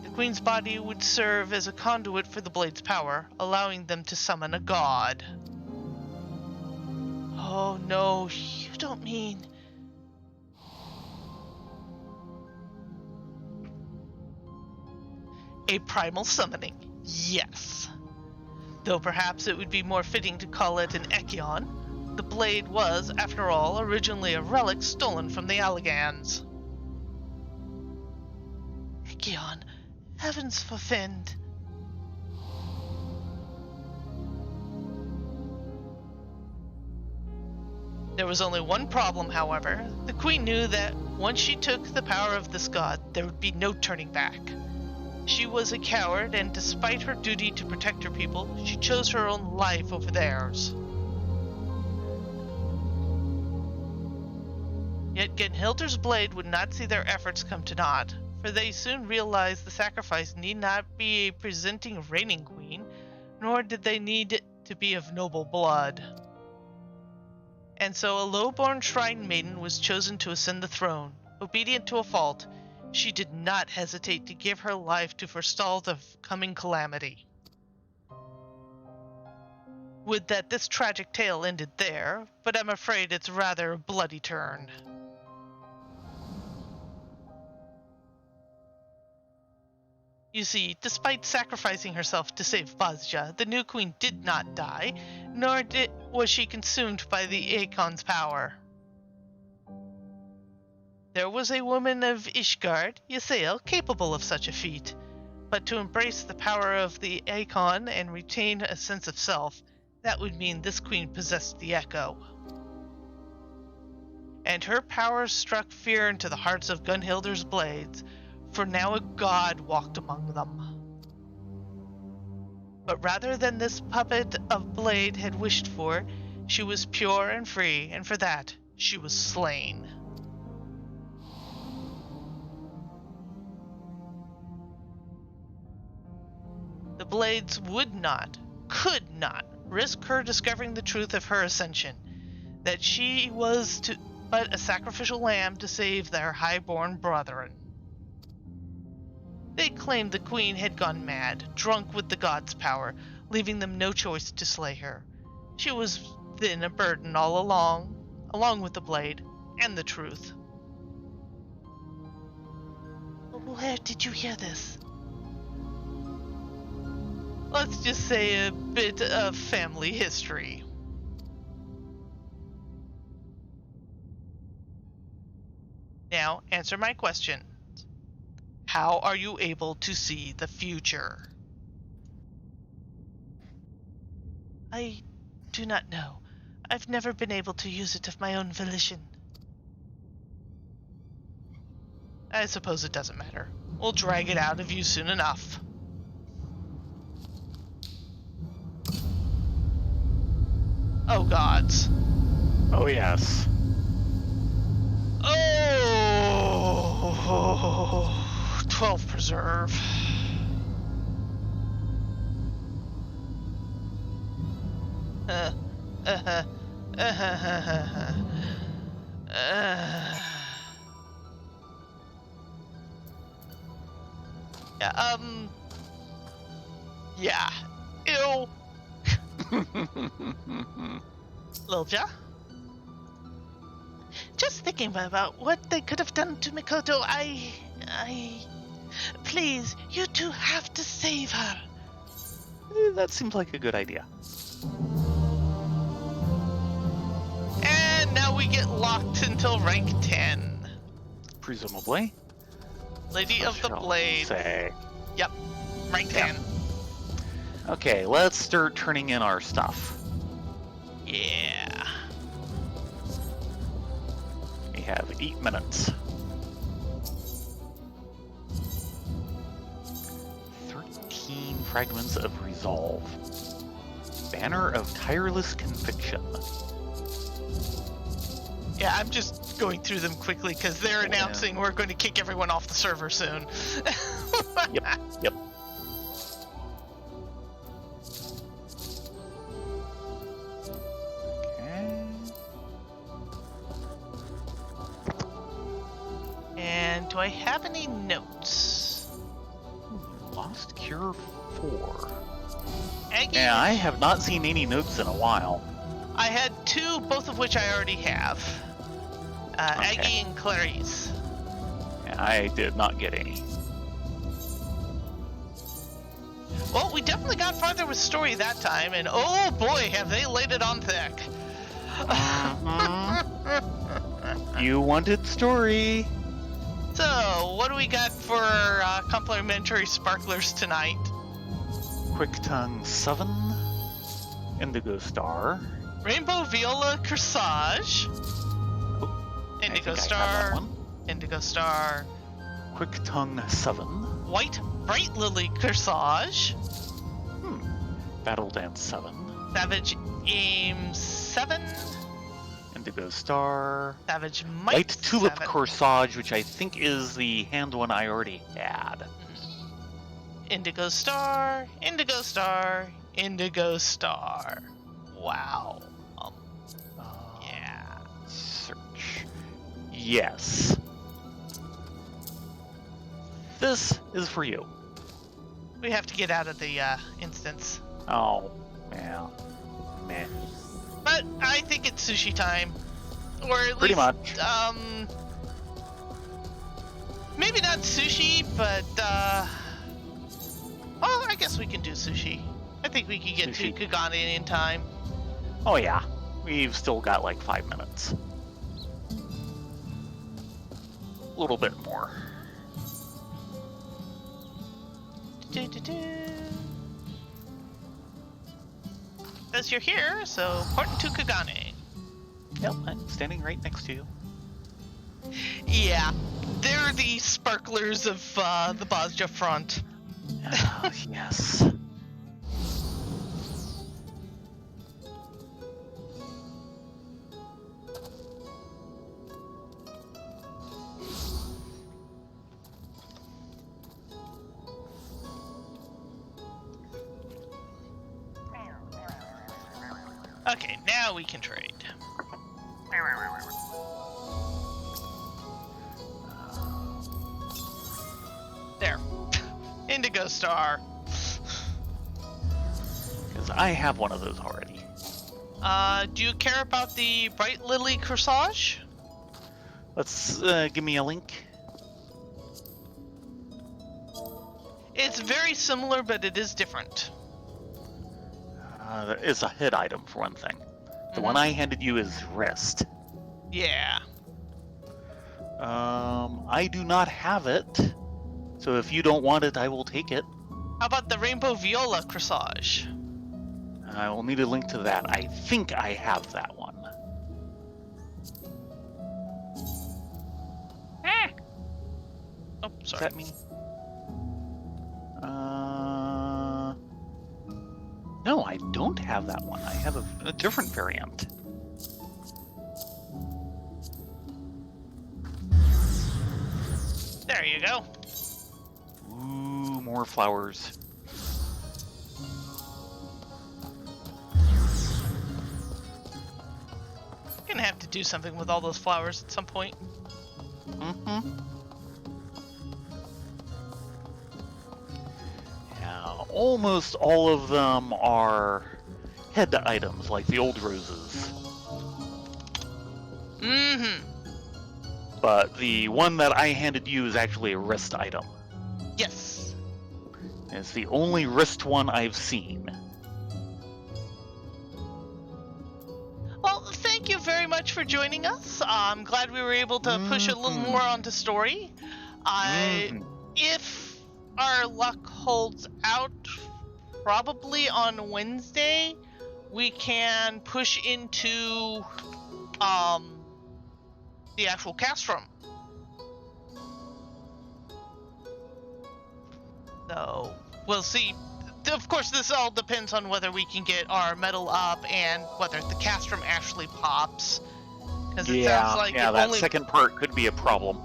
The Queen's body would serve as a conduit for the Blade's power, allowing them to summon a god. Oh no, you don't mean... A primal summoning, yes. Though perhaps it would be more fitting to call it an Echion. The blade was, after all, originally a relic stolen from the Allagans. Echion, heavens forfend. There was only one problem, however. The Queen knew that once she took the power of this god, there would be no turning back. She was a coward, and despite her duty to protect her people, she chose her own life over theirs. Yet Gunhildr's blade would not see their efforts come to naught, for they soon realized the sacrifice need not be a presenting reigning queen, nor did they need it to be of noble blood. And so a low-born shrine maiden was chosen to ascend the throne. Obedient to a fault, she did not hesitate to give her life to forestall the coming calamity. Would that this tragic tale ended there, but I'm afraid it's rather a bloody turn. You see, despite sacrificing herself to save Bozja, the new queen did not die, nor was she consumed by the Aecon's power. There was a woman of Ishgard, Ysael, capable of such a feat, but to embrace the power of the Aecon and retain a sense of self, that would mean this queen possessed the Echo. And her power struck fear into the hearts of Gunhildr's blades, for now a god walked among them. But rather than this puppet of blade had wished for, she was pure and free, and for that she was slain. The blades would not, could not, risk her discovering the truth of her ascension, that she was but a sacrificial lamb to save their high-born brethren. They claimed the queen had gone mad, drunk with the god's power, leaving them no choice to slay her. She was then a burden all along with the blade and the truth. Where did you hear this? Let's just say a bit of family history. Now, answer my question. How are you able to see the future? I do not know. I've never been able to use it of my own volition. I suppose it doesn't matter. We'll drag it out of you soon enough. Oh, gods. Oh, yes. Oh, 12 preserve. Yeah, ew. Lilja? Just thinking about what they could have done to Mikoto, Please, you two have to save her. That seems like a good idea. And now we get locked until rank 10. Presumably. Lady of the Blade. Say. Yep, rank 10. Okay, let's start turning in our stuff. Yeah. We have 8 minutes. 13 fragments of resolve. Banner of tireless conviction. Yeah, I'm just going through them quickly because they're announcing we're going to kick everyone off the server soon. Yep. Okay. And do I have any notes? Lost Cure 4. Aggie, Yeah, I have not seen any notes in a while. I had 2, both of which I already have. Okay. Aggie and Clarice. Yeah, I did not get any. Well, we definitely got farther with story that time, and oh boy, have they laid it on thick. You wanted story. So, what do we got for complimentary sparklers tonight? Quick Tongue 7. Indigo Star. Rainbow Viola Corsage. Indigo Star. Indigo Star. Quick Tongue 7. White Bright Lily Corsage. Battle Dance 7. Savage Aim 7. Indigo Star. Savage Might White Tulip 7. Corsage, which I think is the hand one I already had. Indigo Star. Indigo Star. Indigo Star. Wow. Yeah. Search. Yes. This is for you. We have to get out of the instance. Oh, yeah. Meh. But I think it's sushi time. Or at Pretty least, much. maybe not sushi, but, well, I guess we can do sushi. I think we can get to Kagane in time. Oh, yeah. We've still got like 5 minutes. A little bit more. As you're here, so port to Kagane. Yep, I'm standing right next to you. Yeah, they're the sparklers of the Bozja front. Yes. Okay, now we can trade. There. Indigo Star. Because I have one of those already. Do you care about the Bright Lily Corsage? Let's give me a link. It's very similar, but it is different. It's a hit item for one thing. The one I handed you is Rest. Yeah. I do not have it. So if you don't want it, I will take it. How about the Rainbow Viola Corsage? I will need a link to that. I think I have that one. Oh, sorry. Is that me? No, I don't have that one. I have a different variant. There you go. Ooh, more flowers. Gonna have to do something with all those flowers at some point. Mm-hmm. Yeah, almost all of them are head items, like the old roses. Mm-hmm. But the one that I handed you is actually a wrist item. Yes. It's the only wrist one I've seen. Well, thank you very much for joining us. I'm glad we were able to push a little more onto story. If our luck holds out probably on Wednesday we can push into the actual castrum. So we'll see. Of course, this all depends on whether we can get our metal up and whether the castrum actually pops. Because it sounds like that second part could be a problem.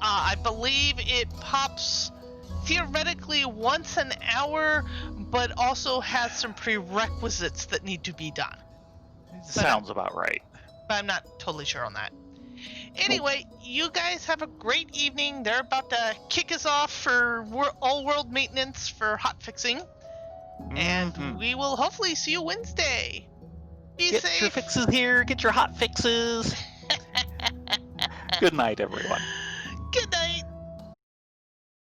I believe it pops theoretically once an hour, but also has some prerequisites that need to be done. Sounds about right. But I'm not totally sure on that. Anyway, you guys have a great evening. They're about to kick us off for all-world maintenance for hot fixing. And we will hopefully see you Wednesday. Be safe. Get your fixes here. Get your hot fixes. Good night, everyone.